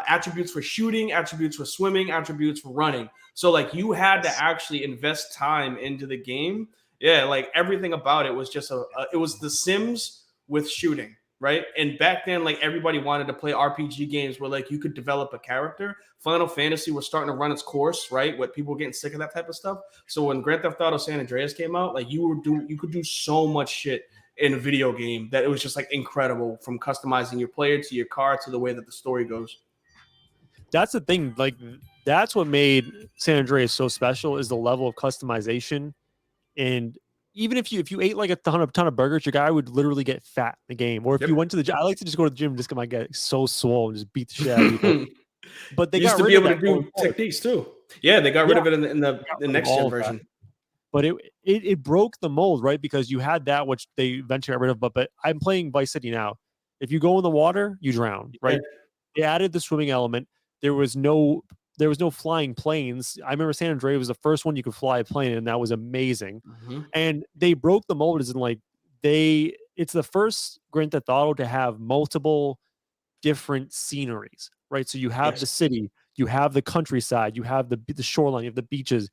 attributes for shooting, attributes for swimming, attributes for running. So like you had to actually invest time into the game. Yeah, like everything about it was just it was The Sims with shooting, right? And back then, like everybody wanted to play RPG games where like you could develop a character. Final Fantasy was starting to run its course, right? With people getting sick of that type of stuff. So when Grand Theft Auto San Andreas came out, like you could do so much shit in a video game that it was just like incredible, from customizing your player to your car to the way that the story goes. That's the thing. Like that's what made San Andreas so special, is the level of customization. And even if you ate like a ton of burgers, your guy would literally get fat in the game. Or if you went to the gym, I like to just go to the gym and just get so swole and just beat the shit out of people. But they used to be able to do techniques too. Yeah, they got rid of it in the next gen version. But it broke the mold, right? Because you had that, which they eventually got rid of. But I'm playing Vice City now. If you go in the water, you drown, right? They added the swimming element. There was no flying planes. I remember San Andreas was the first one you could fly a plane, and that was amazing. And they broke the mold, as in like it's the first Grand Theft Auto to have multiple different sceneries, right? So you have the city, you have the countryside, you have the shoreline, you have the beaches.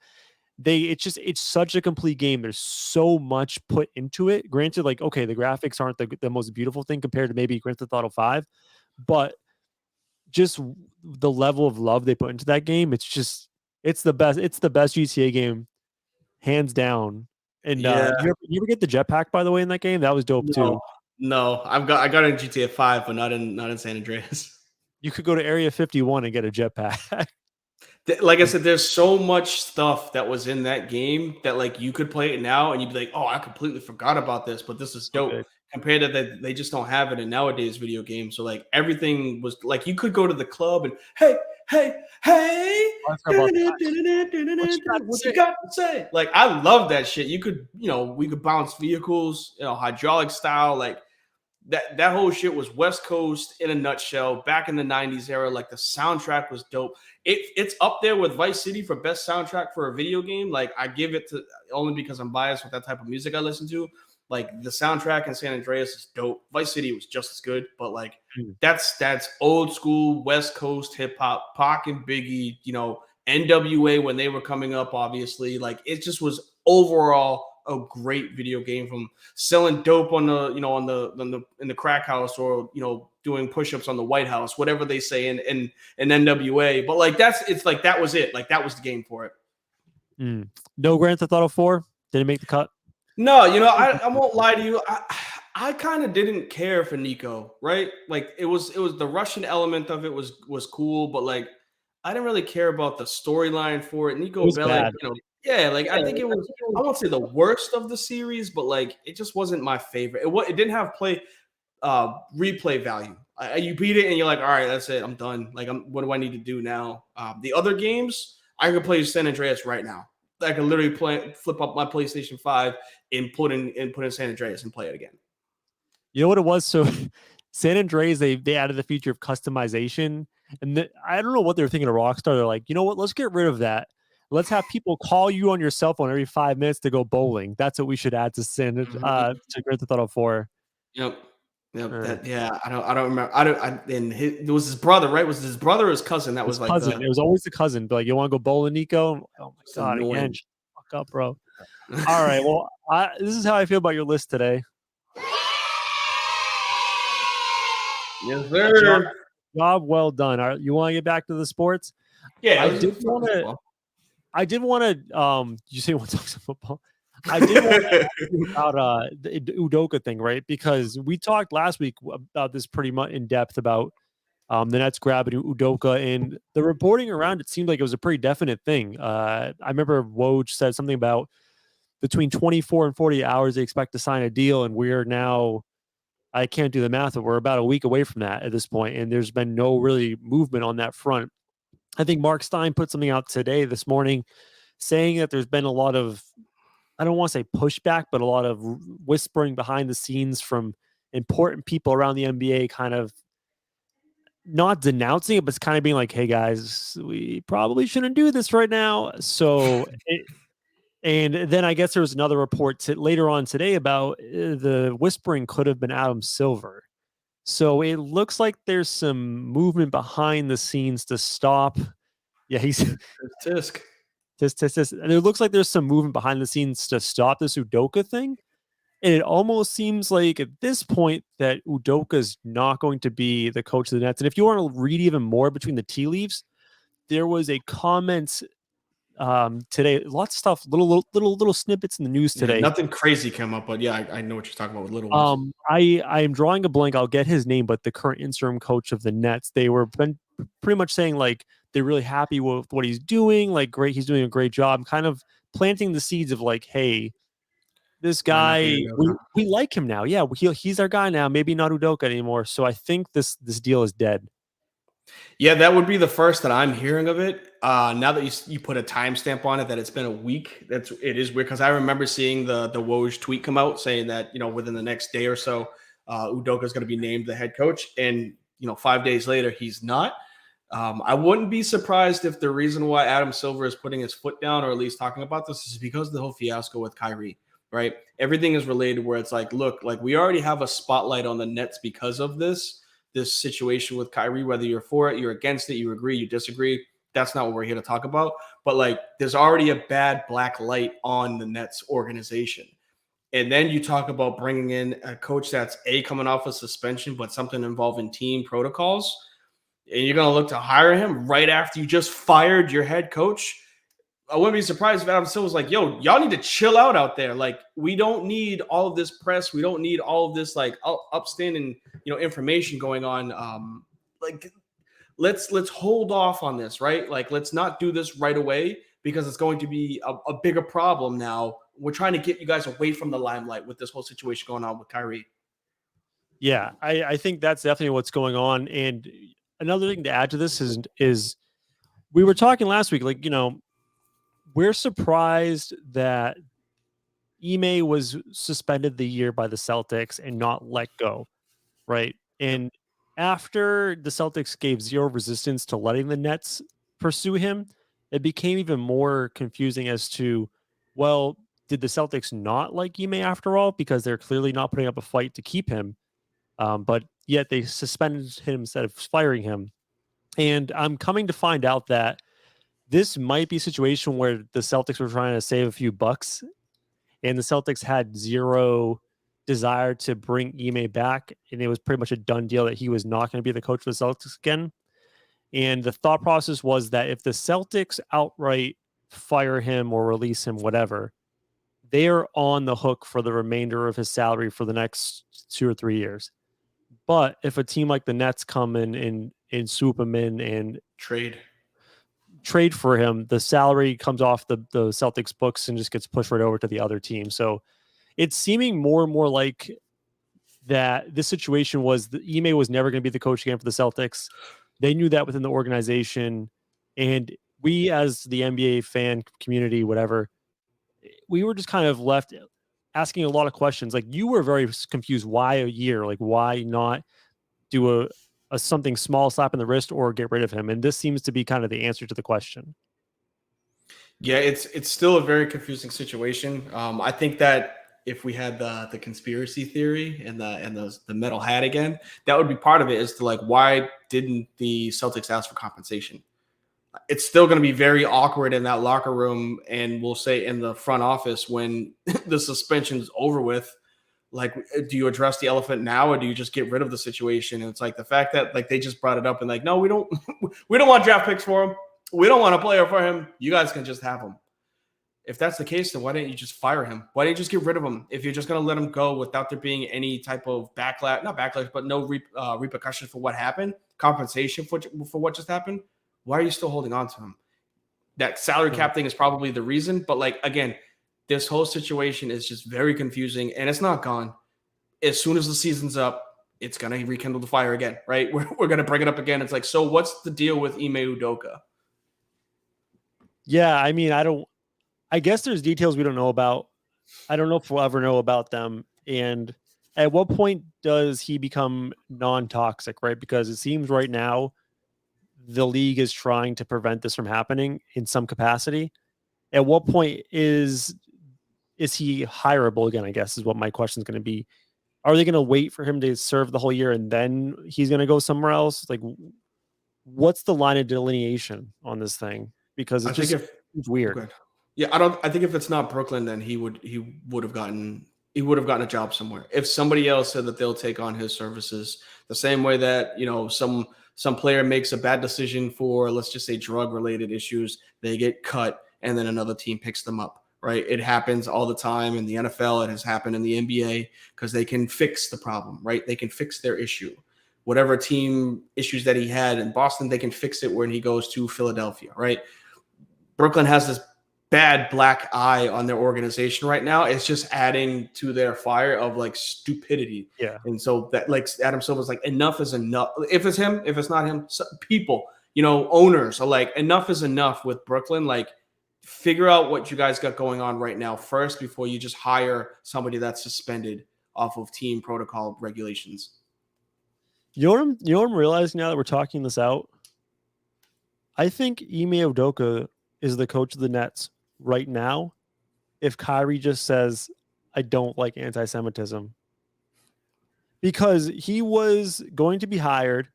It's such a complete game. There's so much put into it. Granted, like, okay, the graphics aren't the most beautiful thing compared to maybe Grand Theft Auto 5, but just the level of love they put into that game, it's the best. It's the best GTA game, hands down. And you ever get the jetpack, by the way, in that game? That was dope too. No, I got in GTA 5, but not in San Andreas. You could go to Area 51 and get a jetpack. Like I said, there's so much stuff that was in that game that like you could play it now and you'd be like, oh, I completely forgot about this, but this is dope. Okay. Compared to that, they just don't have it in nowadays video games. So like everything was like you could go to the club and hey, what you got to say? Like I love that shit. You could, we could bounce vehicles, hydraulic style, like that whole shit was West Coast in a nutshell. Back in the 90s era, like the soundtrack was dope. It's up there with Vice City for best soundtrack for a video game. Like I give it to only because I'm biased with that type of music I listen to. Like the soundtrack in San Andreas is dope. Vice City was just as good, but like that's old school West Coast hip hop. Pac and Biggie, NWA when they were coming up, obviously. Like it just was overall a great video game, from selling dope on the in the crack house, or doing push-ups on the White House, whatever they say in NWA. But like that was it. Like that was the game for it. No Grand Theft Auto 4 didn't make the cut. No, I won't lie to you. I kind of didn't care for Nico, right? Like it was the Russian element of it was cool, but like I didn't really care about the storyline for it. Nico Bellic, I think it was, I won't say the worst of the series, but like it just wasn't my favorite. It didn't have replay value. You beat it and you're like, all right, that's it, I'm done. Like what do I need to do now? The other games, I could play San Andreas right now. I could literally flip up my PlayStation 5 and put in San Andreas and play it again. You know what it was? So San Andreas, they added the feature of customization, and I don't know what they were thinking of Rockstar. They're like, you know what? Let's get rid of that. Let's have people call you on your cell phone every 5 minutes to go bowling. That's what we should add to Grand Theft Auto 4. Yep. I don't remember. It was his brother, right? Was it his brother or his cousin? That was like cousin. It was always the cousin. But like, you want to go bowling, Nico? Oh my god, again, fuck up, bro. All right, well, this is how I feel about your list today. Yes, sir. Job well done. All right, you want to get back to the sports? Yeah, I did want to. You say you want to talk some football? I did want to ask you about the Udoka thing, right? Because we talked last week about this pretty much in depth about The Nets grabbing Udoka, and the reporting around it seemed like it was a pretty definite thing. I remember Woj said something about between 24 and 40 hours they expect to sign a deal, and we're now, I can't do the math, but we're about a week away from that at this point, and there's been no really movement on that front. I think Mark Stein put something out this morning, saying that there's been a lot of, I don't want to say pushback, but a lot of whispering behind the scenes from important people around the NBA, kind of not denouncing it, but it's kind of being like, hey guys, we probably shouldn't do this right now. And then I guess there was another report later on today about the whispering could have been Adam Silver. So it looks like there's some movement behind the scenes to stop. Yeah, he's Tisk. And it looks like there's some movement behind the scenes to stop this Udoka thing. And it almost seems like at this point that Udoka is not going to be the coach of the Nets. And if you want to read even more between the tea leaves, there was a comment today. Lots of stuff, little snippets in the news today. Yeah, nothing crazy came up, but yeah, I know what you're talking about with little ones. I am drawing a blank. I'll get his name, but the current interim coach of the Nets, they were pretty much saying like they're really happy with what he's doing. Like, great, he's doing a great job. Kind of planting the seeds of like, hey, this guy, we like him now. Yeah, he's our guy now. Maybe not Udoka anymore. So I think this deal is dead. Yeah, that would be the first that I'm hearing of it. Now that you put a timestamp on it, that it's been a week, it is weird because I remember seeing the Woj tweet come out saying that within the next day or so, Udoka is going to be named the head coach, and 5 days later he's not. I wouldn't be surprised if the reason why Adam Silver is putting his foot down, or at least talking about this, is because of the whole fiasco with Kyrie. Right? Everything is related where it's like, look, like we already have a spotlight on the Nets because of this situation with Kyrie, whether you're for it, you're against it, you agree, you disagree. That's not what we're here to talk about. But like, there's already a bad black light on the Nets organization. And then you talk about bringing in a coach that's coming off a suspension, but something involving team protocols. And you're going to look to hire him right after you just fired your head coach. I wouldn't be surprised if Adam Silver was like, yo, y'all need to chill out there. Like, we don't need all of this press. We don't need all of this like upstanding, information going on. Like, let's hold off on this, right? Like, let's not do this right away because it's going to be a bigger problem now. We're trying to get you guys away from the limelight with this whole situation going on with Kyrie. Yeah, I think that's definitely what's going on. And another thing to add to this is we were talking last week, like, we're surprised that Ime was suspended the year by the Celtics and not let go, right? And after the Celtics gave zero resistance to letting the Nets pursue him, it became even more confusing as to, well, did the Celtics not like Ime after all? Because they're clearly not putting up a fight to keep him. But yet they suspended him instead of firing him. And I'm coming to find out that this might be a situation where the Celtics were trying to save a few bucks, and the Celtics had zero desire to bring Ime back, and it was pretty much a done deal that he was not going to be the coach for the Celtics again. And the thought process was that if the Celtics outright fire him or release him, whatever, they are on the hook for the remainder of his salary for the next 2 or 3 years. But if a team like the Nets come in and swoop him in and trade for him, the salary comes off the Celtics books and just gets pushed right over to the other team. So it's seeming more and more like that this situation was that Ime was never going to be the coach again for the Celtics. They knew that within the organization. And we, as the NBA fan community, whatever, we were just kind of left asking a lot of questions. Like, you were very confused. Why a year? Like, why not do a something small, slap in the wrist, or get rid of him? And this seems to be kind of the answer to the question. Yeah, it's still a very confusing situation. I think that if we had the conspiracy theory and the metal hat again, that would be part of it, is to like, why didn't the Celtics ask for compensation? It's still going to be very awkward in that locker room, and we'll say in the front office when the suspension's over with. Like, do you address the elephant now, or do you just get rid of the situation? And it's like the fact that like they just brought it up and like, no, we don't want draft picks for him. We don't want a player for him. You guys can just have him. If that's the case, then why didn't you just fire him? Why didn't you just get rid of him? If you're just going to let him go without there being any type of backlash, not backlash, but no repercussions for what happened, compensation for what just happened, why are you still holding on to him? That salary cap thing is probably the reason. But like, again, this whole situation is just very confusing and it's not gone. As soon as the season's up, it's going to rekindle the fire again, right? We're going to bring it up again. It's like, so what's the deal with Ime Udoka? Yeah, I mean, I guess there's details we don't know about. I don't know if we'll ever know about them. And at what point does he become non-toxic, right? Because it seems right now the league is trying to prevent this from happening in some capacity. At what point is he hireable again, I guess is what my question is going to be. Are they going to wait for him to serve the whole year and then he's going to go somewhere else? Like, what's the line of delineation on this thing? Because it's weird. Okay. Yeah, I think if it's not Brooklyn, then he would have gotten a job somewhere. If somebody else said that they'll take on his services, the same way that, you know, some player makes a bad decision for, let's just say, drug related issues, they get cut and then another team picks them up, right? It happens all the time in the NFL. It has happened in the NBA because they can fix the problem, right? They can fix their issue. Whatever team issues that he had in Boston, they can fix it when he goes to Philadelphia, right? Brooklyn has this bad black eye on their organization right now. It's just adding to their fire of like stupidity. Yeah. And so that, like Adam Silver's like, enough is enough. If it's him, if it's not him, people, you know, owners are like, enough is enough with Brooklyn. Like, figure out what you guys got going on right now first before you just hire somebody that's suspended off of team protocol regulations. You know what I'm realizing now that we're talking this out? I think Ime Udoka is the coach of the Nets right now if Kyrie just says, I don't like anti-Semitism. Because he was going to be hired,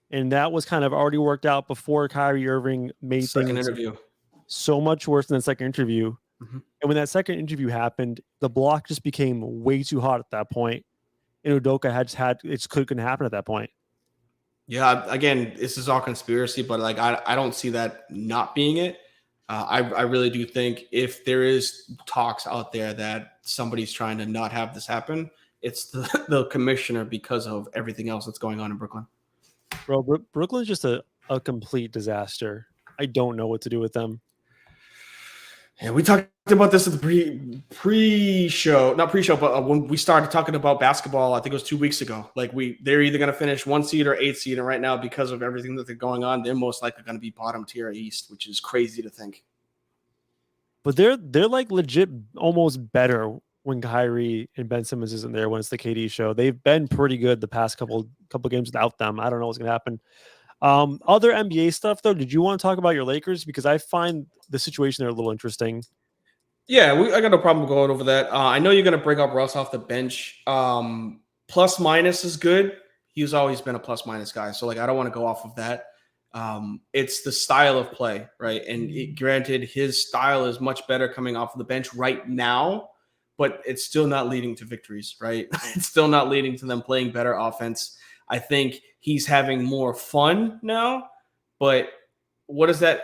and that was kind of already worked out before Kyrie Irving made second things interview so much worse than the second interview. Mm-hmm. And when that second interview happened, the block just became way too hot at that point. And Udoka it couldn't happen at that point. Yeah, again, this is all conspiracy, but like I don't see that not being it. I really do think if there is talks out there that somebody's trying to not have this happen, it's the commissioner because of everything else that's going on in Brooklyn. Bro, Brooklyn's just a complete disaster. I don't know what to do with them. Yeah, we talked about this at the pre-show, not pre-show, but when we started talking about basketball, I think it was 2 weeks ago. Like they're either going to finish 1 seed or 8 seed, and right now, because of everything that they're going on, they're most likely going to be bottom tier East, which is crazy to think. But they're like legit almost better when Kyrie and Ben Simmons isn't there when it's the KD show. They've been pretty good the past couple games without them. I don't know what's going to happen. Other NBA stuff, though, did you want to talk about your Lakers? Because I find the situation there a little interesting. Yeah, I got no problem going over that. I know you're going to bring up Russ off the bench. Plus minus is good. He's always been a plus minus guy. So, like, I don't want to go off of that. It's the style of play, right? And granted, his style is much better coming off of the bench right now, but it's still not leading to victories, right? It's still not leading to them playing better offense. I think he's having more fun now, but what does that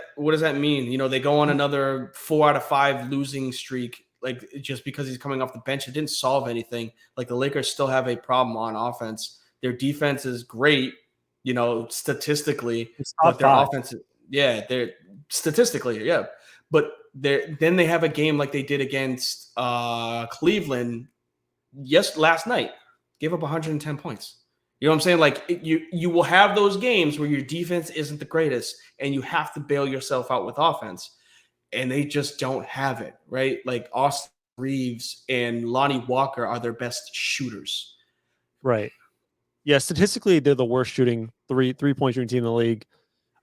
mean? You know, they go on another 4 out of 5 losing streak, like just because he's coming off the bench. It didn't solve anything. Like the Lakers still have a problem on offense. Their defense is great, you know, statistically, but their offense, they're statistically, yeah. But then they have a game like they did against Cleveland last night, gave up 110 points. You know what I'm saying? Like you will have those games where your defense isn't the greatest and you have to bail yourself out with offense. And they just don't have it, right? Like Austin Reeves and Lonnie Walker are their best shooters. Right. Yeah, statistically, they're the worst shooting three-point shooting team in the league.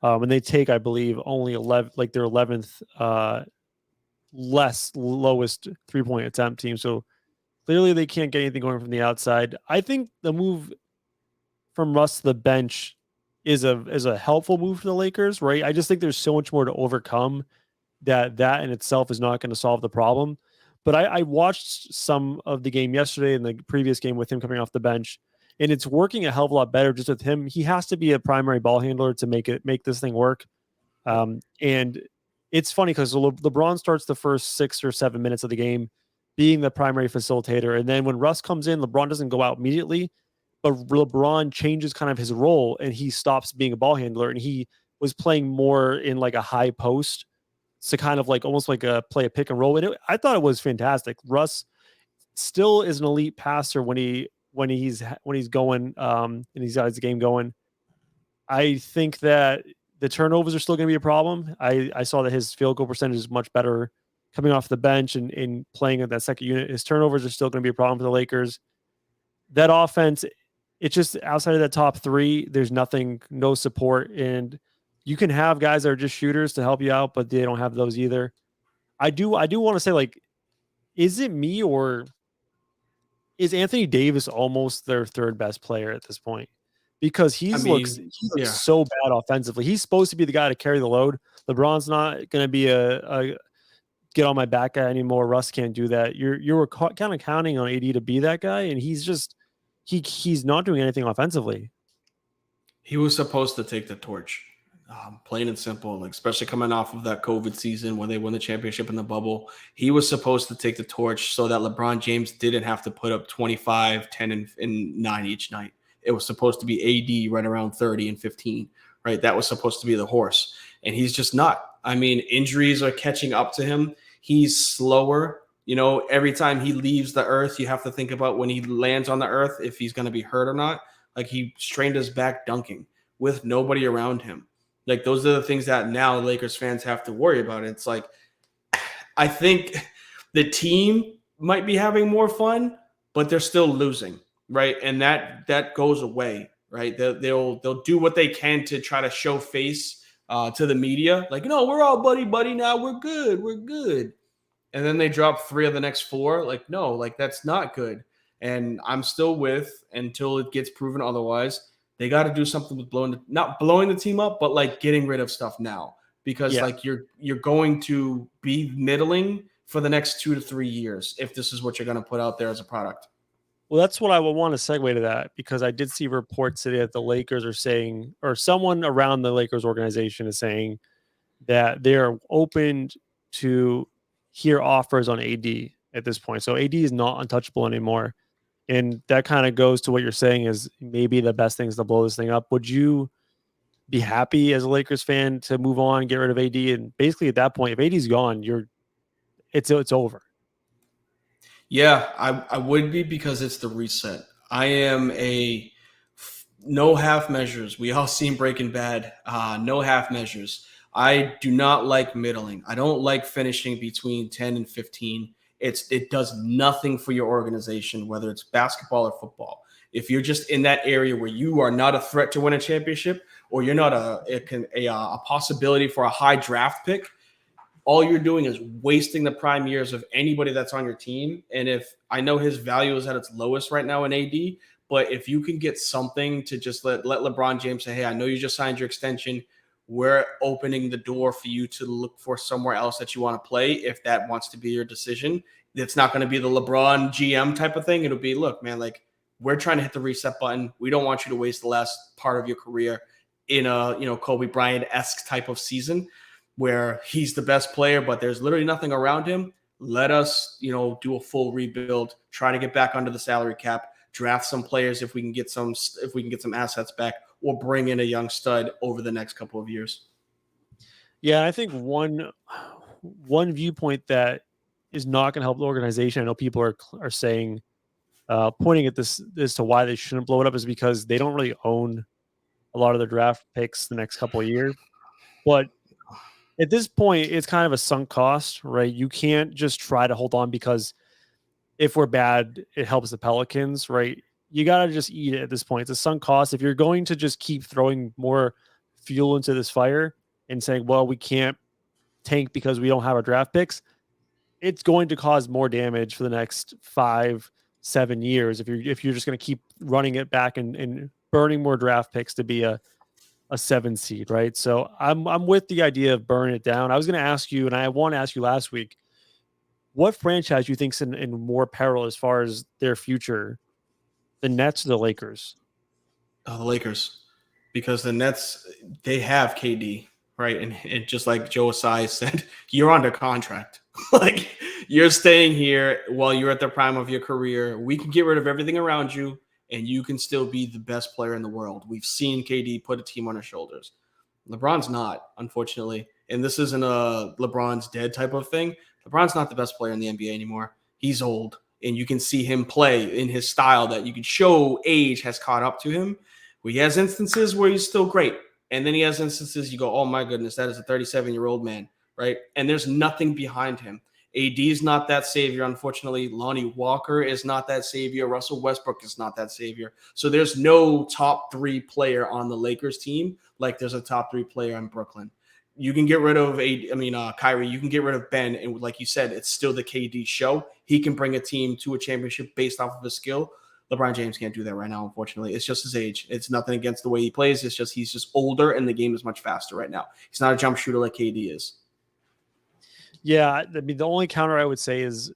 And they take, I believe, only 11, like their 11th lowest three-point attempt team. So clearly they can't get anything going from the outside. I think the move from Russ to the bench is a helpful move for the Lakers, right? I just think there's so much more to overcome that in itself is not going to solve the problem. But I watched some of the game yesterday and the previous game with him coming off the bench, and it's working a hell of a lot better just with him. He has to be a primary ball handler to make this thing work. And it's funny because LeBron starts the first 6 or 7 minutes of the game being the primary facilitator. And then when Russ comes in, LeBron doesn't go out immediately, but LeBron changes kind of his role and he stops being a ball handler and he was playing more in like a high post to kind of like almost like play a pick and roll. And I thought it was fantastic. Russ still is an elite passer when he's going and he's got his game going. I think that the turnovers are still going to be a problem. I saw that his field goal percentage is much better coming off the bench and playing at that second unit. His turnovers are still going to be a problem for the Lakers. That offense, it's just outside of that top three, there's nothing, no support. And you can have guys that are just shooters to help you out, but they don't have those either. I do want to say, like, is it me or is Anthony Davis almost their third best player at this point? Because he looks yeah. so bad offensively. He's supposed to be the guy to carry the load. LeBron's not going to be a get on my back guy anymore. Russ can't do that. You're kind of counting on AD to be that guy, and he's just he's not doing anything offensively. He was supposed to take the torch, plain and simple. Like, especially coming off of that COVID season when they won the championship in the bubble, he was supposed to take the torch so that LeBron James didn't have to put up 25, 10, and 9 each night. It was supposed to be AD right around 30 and 15, right? That was supposed to be the horse, and he's just not. I mean, injuries are catching up to him. He's slower. You know, every time he leaves the earth, you have to think about when he lands on the earth, if he's going to be hurt or not. Like, he strained his back dunking with nobody around him. Like, those are the things that now Lakers fans have to worry about. It's like, I think the team might be having more fun, but they're still losing, right? And that goes away, right? They'll do what they can to try to show face to the media. Like, no, we're all buddy now. We're good. And then they drop 3 of the next 4. Like, no, like, that's not good. And I'm still with, until it gets proven otherwise, they got to do something with not blowing the team up, but like getting rid of stuff now, because like you're going to be middling for the next 2 to 3 years if this is what you're going to put out there as a product. Well, that's what I would want to segue to that, because I did see reports today that the Lakers are saying, or someone around the Lakers organization is saying, that they're open to hear offers on AD at this point. So AD is not untouchable anymore. And that kind of goes to what you're saying is maybe the best thing is to blow this thing up. Would you be happy as a Lakers fan to move on, get rid of AD? And basically at that point, if AD's gone, it's over. Yeah, I would be, because it's the reset. I am no half measures. We all seen Breaking Bad. No half measures. I do not like middling. I don't like finishing between 10 and 15. It does nothing for your organization, whether it's basketball or football. If you're just in that area where you are not a threat to win a championship, or you're not a possibility for a high draft pick, all you're doing is wasting the prime years of anybody that's on your team. And if I know his value is at its lowest right now in AD, but if you can get something to just let LeBron James say, hey, I know you just signed your extension. We're opening the door for you to look for somewhere else that you want to play, if that wants to be your decision. It's not going to be the LeBron GM type of thing. It'll be, look, man, like, we're trying to hit the reset button. We don't want you to waste the last part of your career in a, Kobe Bryant-esque type of season where he's the best player, but there's literally nothing around him. Let us, do a full rebuild, try to get back under the salary cap, draft some players if we can get some assets back, or bring in a young stud over the next couple of years. Yeah, I think one viewpoint that is not going to help the organization, I know people are saying, pointing at this as to why they shouldn't blow it up, is because they don't really own a lot of their draft picks the next couple of years. But at this point, it's kind of a sunk cost, right? You can't just try to hold on because if we're bad, it helps the Pelicans, right? You got to just eat it at this point. It's a sunk cost. If you're going to just keep throwing more fuel into this fire and saying, well, we can't tank because we don't have our draft picks, it's going to cause more damage for the next 5-7 years if you're just going to keep running it back and burning more draft picks to be a 7 seed, right? So I'm with the idea of burning it down. I was going to ask you, and I want to ask you last week, what franchise you think's in more peril as far as their future, the Nets or the Lakers? The Lakers, because the Nets, they have KD. right? And just like Joe Asai said, you're under contract. Like you're staying here while you're at the prime of your career. We can get rid of everything around you, and you can still be the best player in the world. We've seen KD put a team on his shoulders. LeBron's not, unfortunately. And this isn't a LeBron's dead type of thing. LeBron's not the best player in the NBA anymore. He's old, and you can see him play in his style that you can show age has caught up to him. He has instances where he's still great. And then he has instances you go, oh my goodness, that is a 37-year-old man, right? And there's nothing behind him. AD is not that savior, unfortunately. Lonnie Walker is not that savior. Russell Westbrook is not that savior. So there's no top 3 player on the Lakers team like there's a top 3 player in Brooklyn. You can get rid of Kyrie. You can get rid of Ben, and like you said, it's still the KD show. He can bring a team to a championship based off of his skill. LeBron James can't do that right now, unfortunately. It's just his age. It's nothing against the way he plays. It's just he's just older, and the game is much faster right now. He's not a jump shooter like KD is. Yeah, I mean, the only counter I would say is,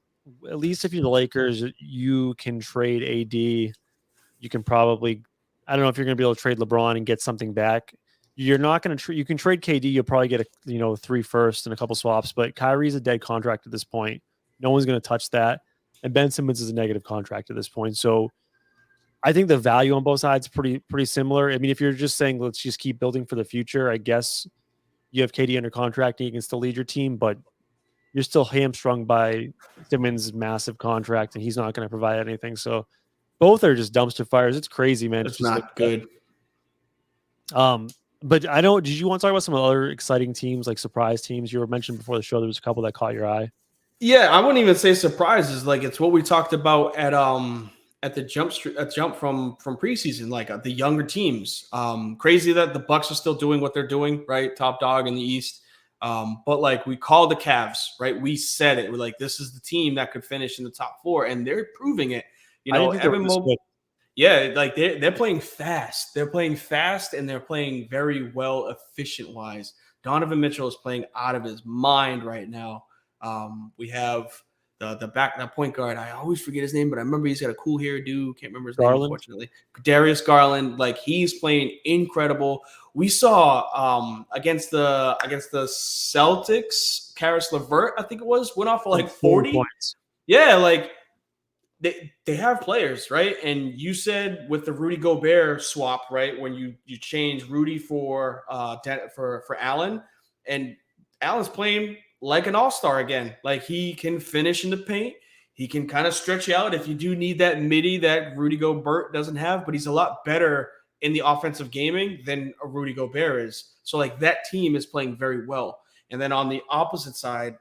at least if you're the Lakers, you can trade AD. You can probably, I don't know if you're going to be able to trade LeBron and get something back. You're not going to, you can trade KD. You'll probably get 3 firsts and a couple swaps, but Kyrie's a dead contract at this point. No one's going to touch that. And Ben Simmons is a negative contract at this point. So I think the value on both sides is pretty similar. I mean, if you're just saying, let's just keep building for the future, I guess you have KD under contract and you can still lead your team, but you're still hamstrung by Simmons' massive contract, and he's not going to provide anything. So both are just dumpster fires. It's crazy, man. It's not good. But I know, did you want to talk about some other exciting teams, like surprise teams? You were mentioned before the show, there was a couple that caught your eye. Yeah, I wouldn't even say surprises. Like it's what we talked about at the jump from preseason, like the younger teams. Crazy that the Bucks are still doing what they're doing, right? Top dog in the East. But like we called the Cavs, right? We said it. We're like, this is the team that could finish in the top 4, and they're proving it. Evan Mobley. Yeah, like they're playing fast. They're playing fast, and they're playing very well, efficient wise. Donovan Mitchell is playing out of his mind right now. We have that point guard. I always forget his name, but I remember he's got a cool hairdo. Can't remember his name, unfortunately. Darius Garland, like he's playing incredible. We saw against the Celtics, Karis LeVert, I think it was, went off for like 40 points. Yeah, like they have players, right? And you said with the Rudy Gobert swap, right, when you change Rudy for Allen, and Allen's playing like an all-star again. Like he can finish in the paint. He can kind of stretch out if you do need that midi that Rudy Gobert doesn't have, but he's a lot better in the offensive gaming than a Rudy Gobert is. So like that team is playing very well. And then on the opposite side,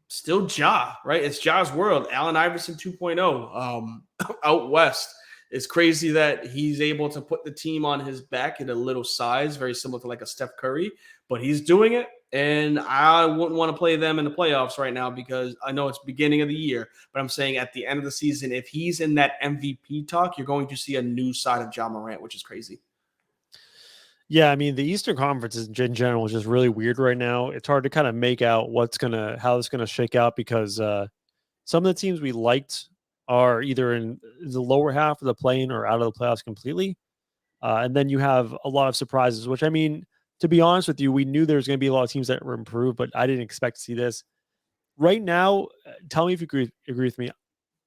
still Ja, right? It's Ja's world. Allen Iverson 2.0 out west. It's crazy that he's able to put the team on his back at a little size, very similar to like a Steph Curry, but he's doing it. And I wouldn't want to play them in the playoffs right now because I know it's beginning of the year, but I'm saying at the end of the season, if he's in that MVP talk, you're going to see a new side of Ja Morant, which is crazy. Yeah, I mean, the Eastern Conference in general is just really weird right now. It's hard to kind of make out how it's gonna shake out because some of the teams we liked are either in the lower half of the play-in or out of the playoffs completely. And then you have a lot of surprises, which I mean, to be honest with you, we knew there was going to be a lot of teams that were improved, but I didn't expect to see this. Right now, tell me if you agree with me.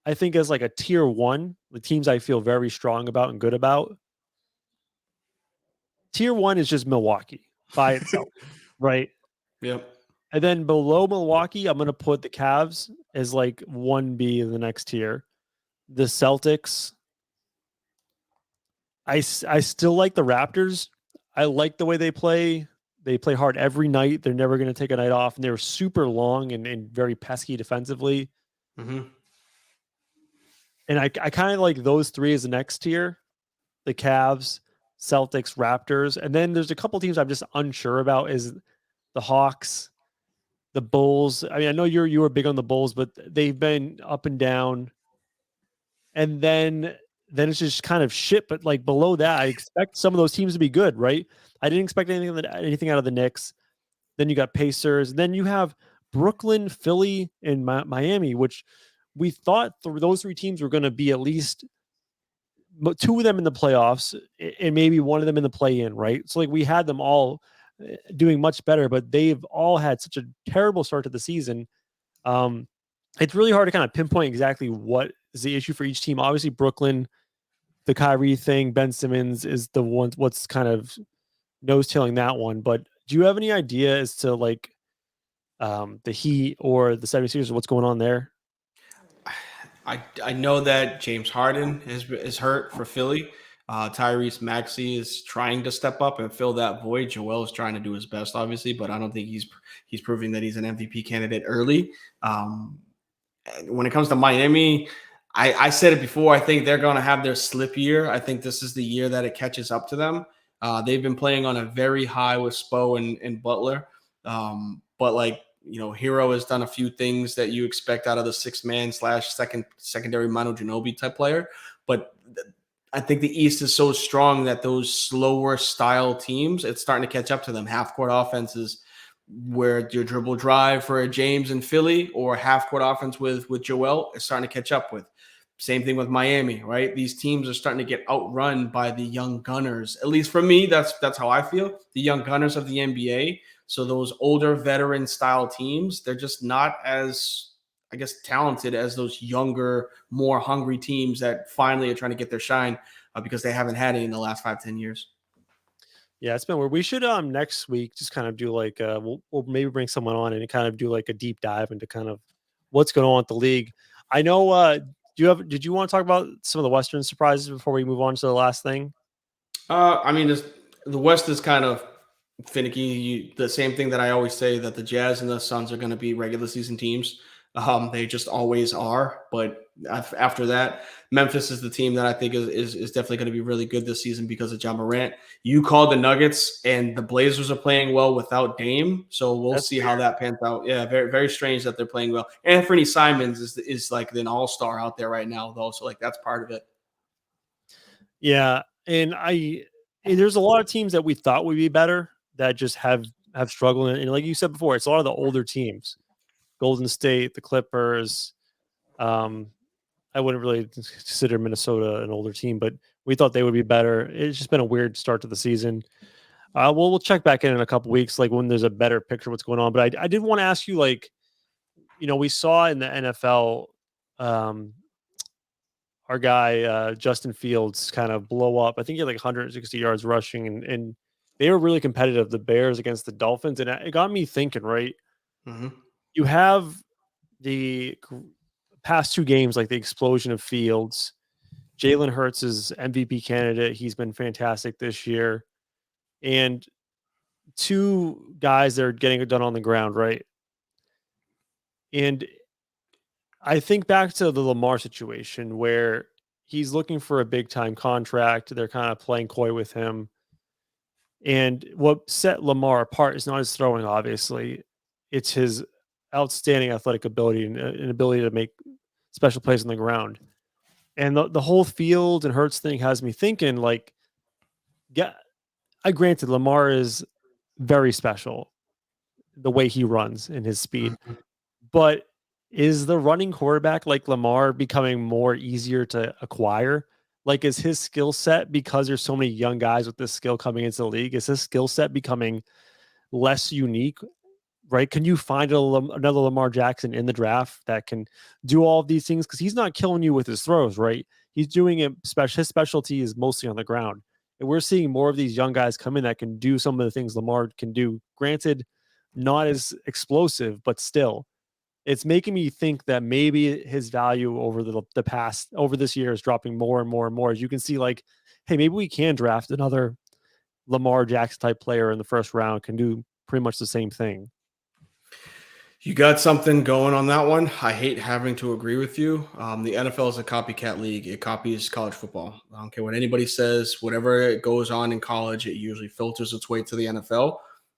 I think as like a tier 1, the teams I feel very strong about and good about. Tier 1 is just Milwaukee by itself, right? Yep. And then below Milwaukee, I'm going to put the Cavs as like 1B in the next tier. The Celtics. I still like the Raptors. I like the way they play. They play hard every night. They're never going to take a night off. And they're super long and very pesky defensively. Mm-hmm. And I kind of like those 3 as the next tier. The Cavs, Celtics, Raptors. And then there's a couple teams I'm just unsure about is the Hawks, the Bulls. I mean, I know you were big on the Bulls, but they've been up and down. And then it's just kind of shit. But like below that, I expect some of those teams to be good, right? I didn't expect anything out of the Knicks. Then you got Pacers. Then you have Brooklyn, Philly, and Miami, which we thought those 3 teams were going to be at least 2 of them in the playoffs and maybe one of them in the play-in, right? So like we had them all doing much better, but they've all had such a terrible start to the season. Um, it's really hard to kind of pinpoint exactly what is the issue for each team. Obviously, Brooklyn, the Kyrie thing, Ben Simmons is the one what's kind of nose tailing that one. But do you have any idea as to like the Heat or the 76ers, what's going on there? I know that James Harden is hurt for Philly. Tyrese Maxey is trying to step up and fill that void. Joel is trying to do his best, obviously, but I don't think he's proving that he's an MVP candidate early. When it comes to Miami, I said it before. I think they're going to have their slip year. I think this is the year that it catches up to them. They've been playing on a very high with Spo and Butler, but like Hero has done a few things that you expect out of the 6-man / secondary Manu Ginobili type player. But I think the East is so strong that those slower style teams, it's starting to catch up to them. Half court offenses where your dribble drive for a James in Philly or half court offense with Joel is starting to catch up with. Same thing with Miami, right? These teams are starting to get outrun by the young gunners. At least for me, that's how I feel. The young gunners of the NBA. So those older veteran style teams, they're just not as, I guess, talented as those younger, more hungry teams that finally are trying to get their shine because they haven't had it in the last 5-10 years. Yeah, it's been weird. We should next week just kind of do like we'll maybe bring someone on and kind of do like a deep dive into kind of what's going on with the league. I know did you want to talk about some of the Western surprises before we move on to the last thing? I mean, the West is kind of finicky. The same thing that I always say, that the Jazz and the Suns are going to be regular season teams. They just always are. But after that, Memphis is the team that I think is definitely going to be really good this season because of Ja Morant. You called the Nuggets, and the Blazers are playing well without Dame. So we'll That's see weird. how that pans out. Yeah, very, very strange that they're playing well. Anthony Simons is like an all-star out there right now, though. So like that's part of it. Yeah, and there's a lot of teams that we thought would be better that just have struggled. And like you said before, it's a lot of the older teams, Golden State, the Clippers. I wouldn't really consider Minnesota an older team, but we thought they would be better. It's just been a weird start to the season. We'll check back in a couple weeks, like when there's a better picture of what's going on. But I did want to ask you, like, we saw in the NFL, our guy Justin Fields kind of blow up. I think he had like 160 yards rushing, and they were really competitive. The Bears against the Dolphins, and it got me thinking. Right, you have the past two games, like the explosion of Fields. Jalen Hurts is MVP candidate. He's been fantastic this year. And two guys that are getting it done on the ground, right? And I think back to the Lamar situation where he's looking for a big time contract. They're kind of playing coy with him. And what set Lamar apart is not his throwing, obviously. It's his outstanding athletic ability and ability to make special plays on the ground. And the whole Field and Hurts thing has me thinking, like, I granted Lamar is very special, the way he runs and his speed. But is the running quarterback like Lamar becoming more easier to acquire? Like, is his skill set, because there's so many young guys with this skill coming into the league, is his skill set becoming less unique? Right? Can you find another Lamar Jackson in the draft that can do all of these things? Because he's not killing you with his throws, right? He's doing it special. His specialty is mostly on the ground. And we're seeing more of these young guys come in that can do some of the things Lamar can do. Granted, not as explosive, but still. It's making me think that maybe his value over the past, over this year, is dropping more and more and more. As you can see, like, hey, maybe we can draft another Lamar Jackson type player in the first round, can do pretty much the same thing. You got something going on that one. I hate having to agree with you. The NFL is a copycat league. It copies college football. I don't care what anybody says. Whatever it goes on in college, it usually filters its way to the NFL.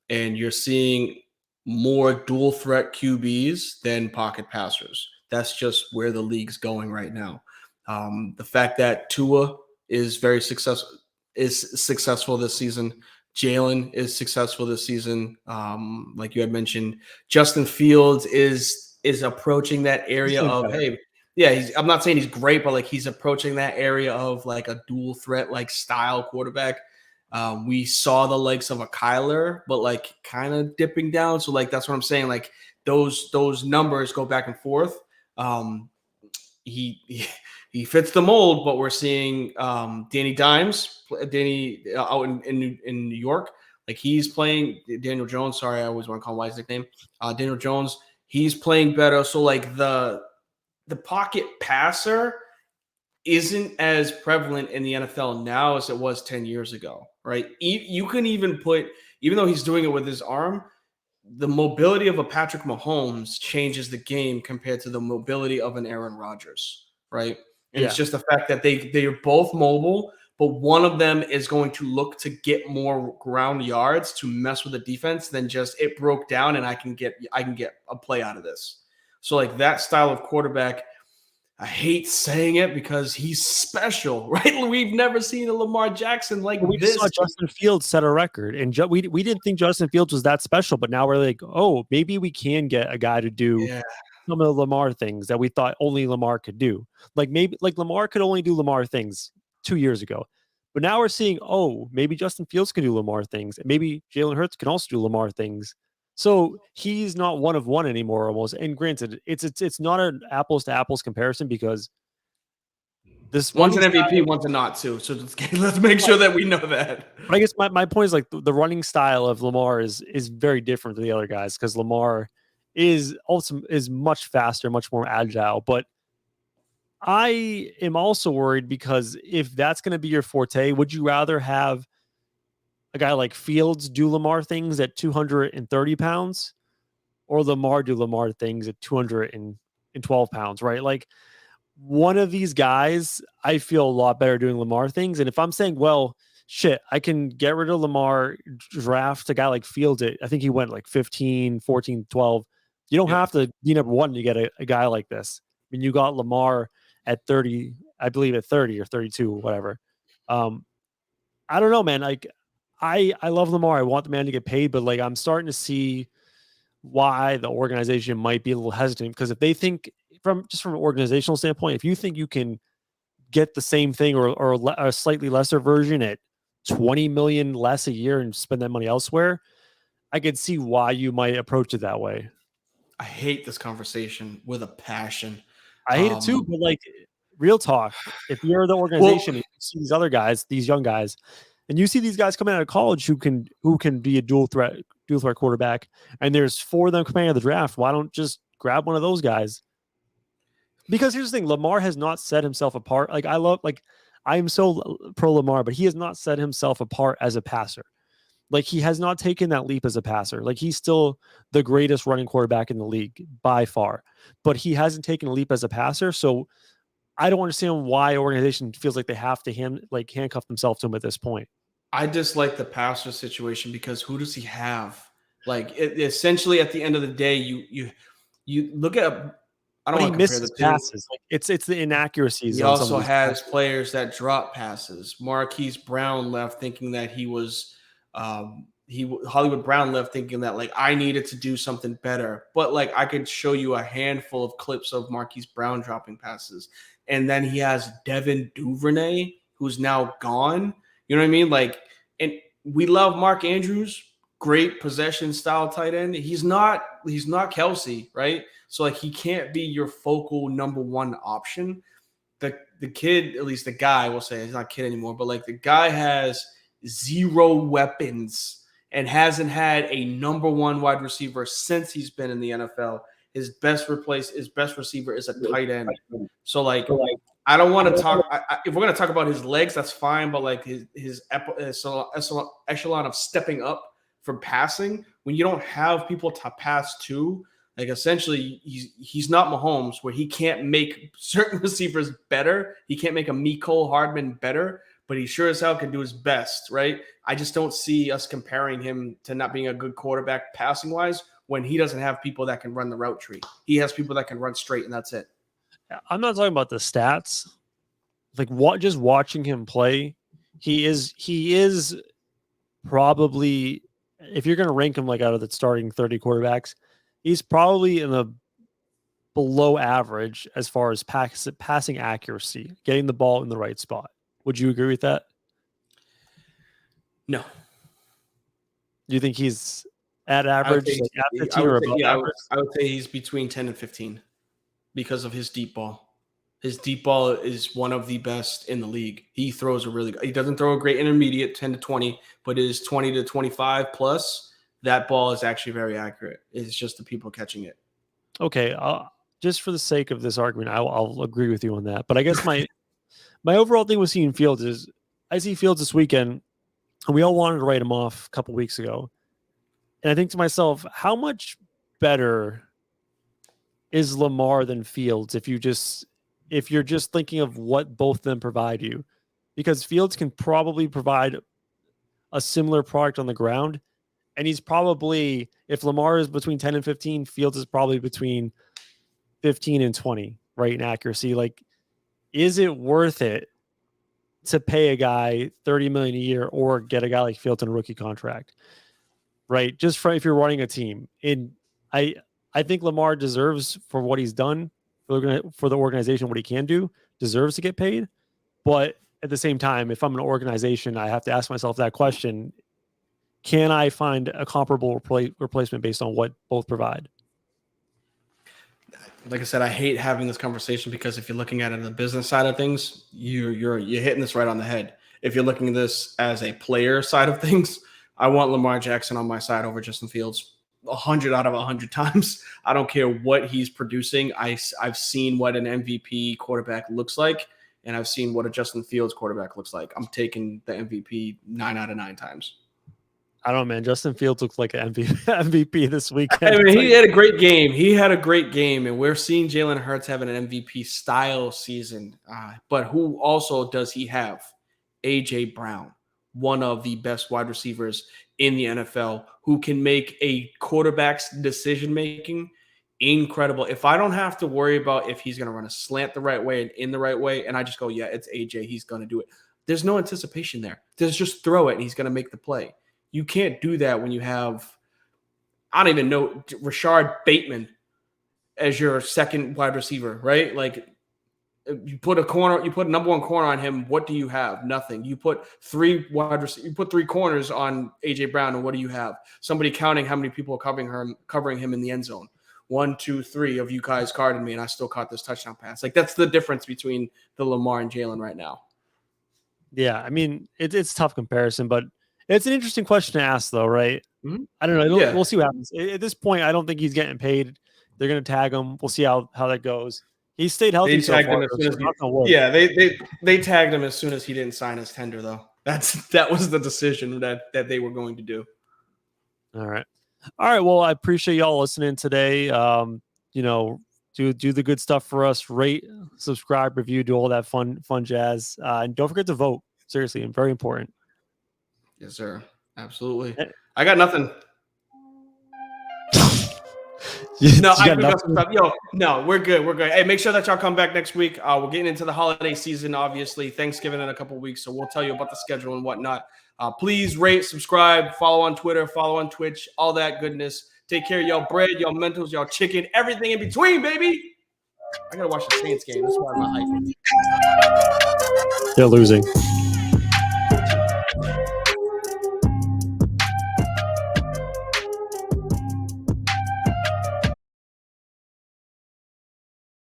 And you're seeing more dual threat QBs than pocket passers. That's just where the league's going right now. The fact that Tua is successful this season. Jalen is successful this season. Like you had mentioned, Justin Fields is approaching that area of, hey, yeah, I'm not saying he's great, but like he's approaching that area of like a dual threat, like style quarterback. We saw the legs of a Kyler, but like kind of dipping down. So like that's what I'm saying. Like those numbers go back and forth. Um, he fits the mold, but we're seeing Danny Dimes, out in New York. Like he's playing Daniel Jones. Sorry, I always want to call him by his nickname. Daniel Jones. He's playing better. So like the pocket passer isn't as prevalent in the NFL now as it was 10 years ago, right? You can even put, even though he's doing it with his arm, the mobility of a Patrick Mahomes changes the game compared to the mobility of an Aaron Rodgers, right? And it's just the fact that they are both mobile, but one of them is going to look to get more ground yards to mess with the defense than just it broke down and I can get a play out of this. So like that style of quarterback, I hate saying it because he's special, right? We've never seen a Lamar Jackson like we this. just saw Justin Fields set a record, and we didn't think Justin Fields was that special, but now we're like, oh, maybe we can get a guy to do some of the Lamar things that we thought only Lamar could do. Like maybe like Lamar could only do Lamar things 2 years ago, but now we're seeing, oh, maybe Justin Fields can do Lamar things, and maybe Jalen Hurts can also do Lamar things. So he's not one of one anymore, almost. And granted, it's not an apples to apples comparison because this one's an MVP, one's a not too. So let's make sure that we know that. But I guess my point is like the running style of Lamar is very different than the other guys because Lamar is also is much faster, much more agile. But I am also worried because if that's going to be your forte, would you rather have a guy like Fields do Lamar things at 230 pounds or Lamar do Lamar things at 212 pounds, right? Like one of these guys, I feel a lot better doing Lamar things. And if I'm saying, well, shit, I can get rid of Lamar, draft a guy like Fields. I think he went like 15, 14, 12. You don't have to be number one to get a guy like this. I mean, you got Lamar at 30, I believe at 30 or 32, whatever. I don't know, man. Like I love Lamar. I want the man to get paid, but like I'm starting to see why the organization might be a little hesitant because if they think from an organizational standpoint, if you think you can get the same thing or a slightly lesser version at 20 million less a year and spend that money elsewhere, I could see why you might approach it that way. I hate this conversation with a passion. I hate it too, but like real talk, if you're the organization and you see these other guys, these young guys, and you see these guys coming out of college who can be a dual threat quarterback, and there's 4 of them coming out of the draft, why don't just grab one of those guys? Because here's the thing, Lamar has not set himself apart. Like I'm so pro Lamar, but he has not set himself apart as a passer. Like he has not taken that leap as a passer. Like he's still the greatest running quarterback in the league by far, but he hasn't taken a leap as a passer. So I don't understand why organization feels like they have to handcuff themselves to him at this point. I dislike the passer situation because who does he have? Like essentially at the end of the day, you look at. I don't want to compare the two. Passes. Like it's the inaccuracies. He also has players that drop passes. Marquise Brown left thinking that he was Hollywood Brown left thinking that like I needed to do something better. But like I could show you a handful of clips of Marquise Brown dropping passes. And then he has Devin Duvernay, who's now gone. You know what I mean? Like, and we love Mark Andrews, great possession style tight end. He's not Kelsey, right? So like he can't be your focal number one option. The kid, at least the guy, we'll say he's not a kid anymore, but like the guy has 0 weapons and hasn't had a number one wide receiver since he's been in the NFL. His best receiver is a tight end. So like I don't want to talk. If we're going to talk about his legs, that's fine. But like his echelon of stepping up from passing, when you don't have people to pass to, like essentially he's not Mahomes, where he can't make certain receivers better. He can't make a Mecole Hardman better, but he sure as hell can do his best, right? I just don't see us comparing him to not being a good quarterback passing wise when he doesn't have people that can run the route tree. He has people that can run straight, and that's it. I'm not talking about the stats. Like just watching him play, he is probably, if you're going to rank him like out of the starting 30 quarterbacks, he's probably in the below average as far as passing accuracy, getting the ball in the right spot. Would you agree with that? No. You think he's at I would average, say, like at 15 or above average? I would say he's between 10 and 15 because of his deep ball. His deep ball is one of the best in the league. He throws he doesn't throw a great intermediate 10 to 20, but his 20 to 25 plus, that ball is actually very accurate. It's just the people catching it. Okay, just for the sake of this argument, I'll agree with you on that. But I guess my overall thing with seeing Fields is I see Fields this weekend, and we all wanted to write him off a couple weeks ago. And I think to myself, how much better is Lamar than Fields if you're just thinking of what both of them provide you? Because Fields can probably provide a similar product on the ground. And he's probably, if Lamar is between 10 and 15, Fields is probably between 15 and 20, right, in accuracy. Like, is it worth it to pay a guy $30 million a year or get a guy like Fields on a rookie contract? Right? Just for if you're running a team. And I think Lamar deserves for what he's done for the organization, what he can do, deserves to get paid. But at the same time, if I'm an organization, I have to ask myself that question. Can I find a comparable replacement based on what both provide? Like I said, I hate having this conversation because if you're looking at it on the business side of things, you're hitting this right on the head. If you're looking at this as a player side of things, I want Lamar Jackson on my side over Justin Fields 100 out of 100 times. I don't care what he's producing. I've seen what an MVP quarterback looks like, and I've seen what a Justin Fields quarterback looks like. I'm taking the MVP 9 out of 9 times. I don't know, man. Justin Fields looks like an MVP this weekend. I mean, he had a great game. He had a great game, and we're seeing Jalen Hurts having an MVP style season. But who also does he have? A.J. Brown, one of the best wide receivers in the NFL, who can make a quarterback's decision-making incredible. If I don't have to worry about if he's going to run a slant the right way and in the right way, and I just go, yeah, it's A.J., he's going to do it. There's no anticipation there. There's just throw it, and he's going to make the play. You can't do that when you have, I don't even know, Rashard Bateman as your second wide receiver, right? Like, you put a number one corner on him. What do you have? Nothing. You put three corners on AJ Brown, and what do you have? Somebody counting how many people are covering him in the end zone. 1, 2, 3 of you guys guarded me, and I still caught this touchdown pass. Like, that's the difference between the Lamar and Jalen right now. Yeah, I mean, it's a tough comparison, but it's an interesting question to ask, though, right? Mm-hmm. I don't know. We'll see what happens. At this point, I don't think he's getting paid. They're going to tag him. We'll see how that goes. He stayed healthy so far. They tagged him as soon as he didn't sign his tender, though. That was the decision that they were going to do. All right. Well, I appreciate y'all listening today. Do the good stuff for us. Rate, subscribe, review, do all that fun jazz. And don't forget to vote. Seriously, and very important. Yes, sir. Absolutely. I got nothing. No, I forgot some stuff. No, we're good. We're good. Hey, make sure that y'all come back next week. We're getting into the holiday season, obviously. Thanksgiving in a couple of weeks, so we'll tell you about the schedule and whatnot. Please rate, subscribe, follow on Twitter, follow on Twitch, all that goodness. Take care of y'all bread, y'all mentals, y'all chicken, everything in between, baby. I gotta watch the Saints game. That's why I'm not hyped. They're losing.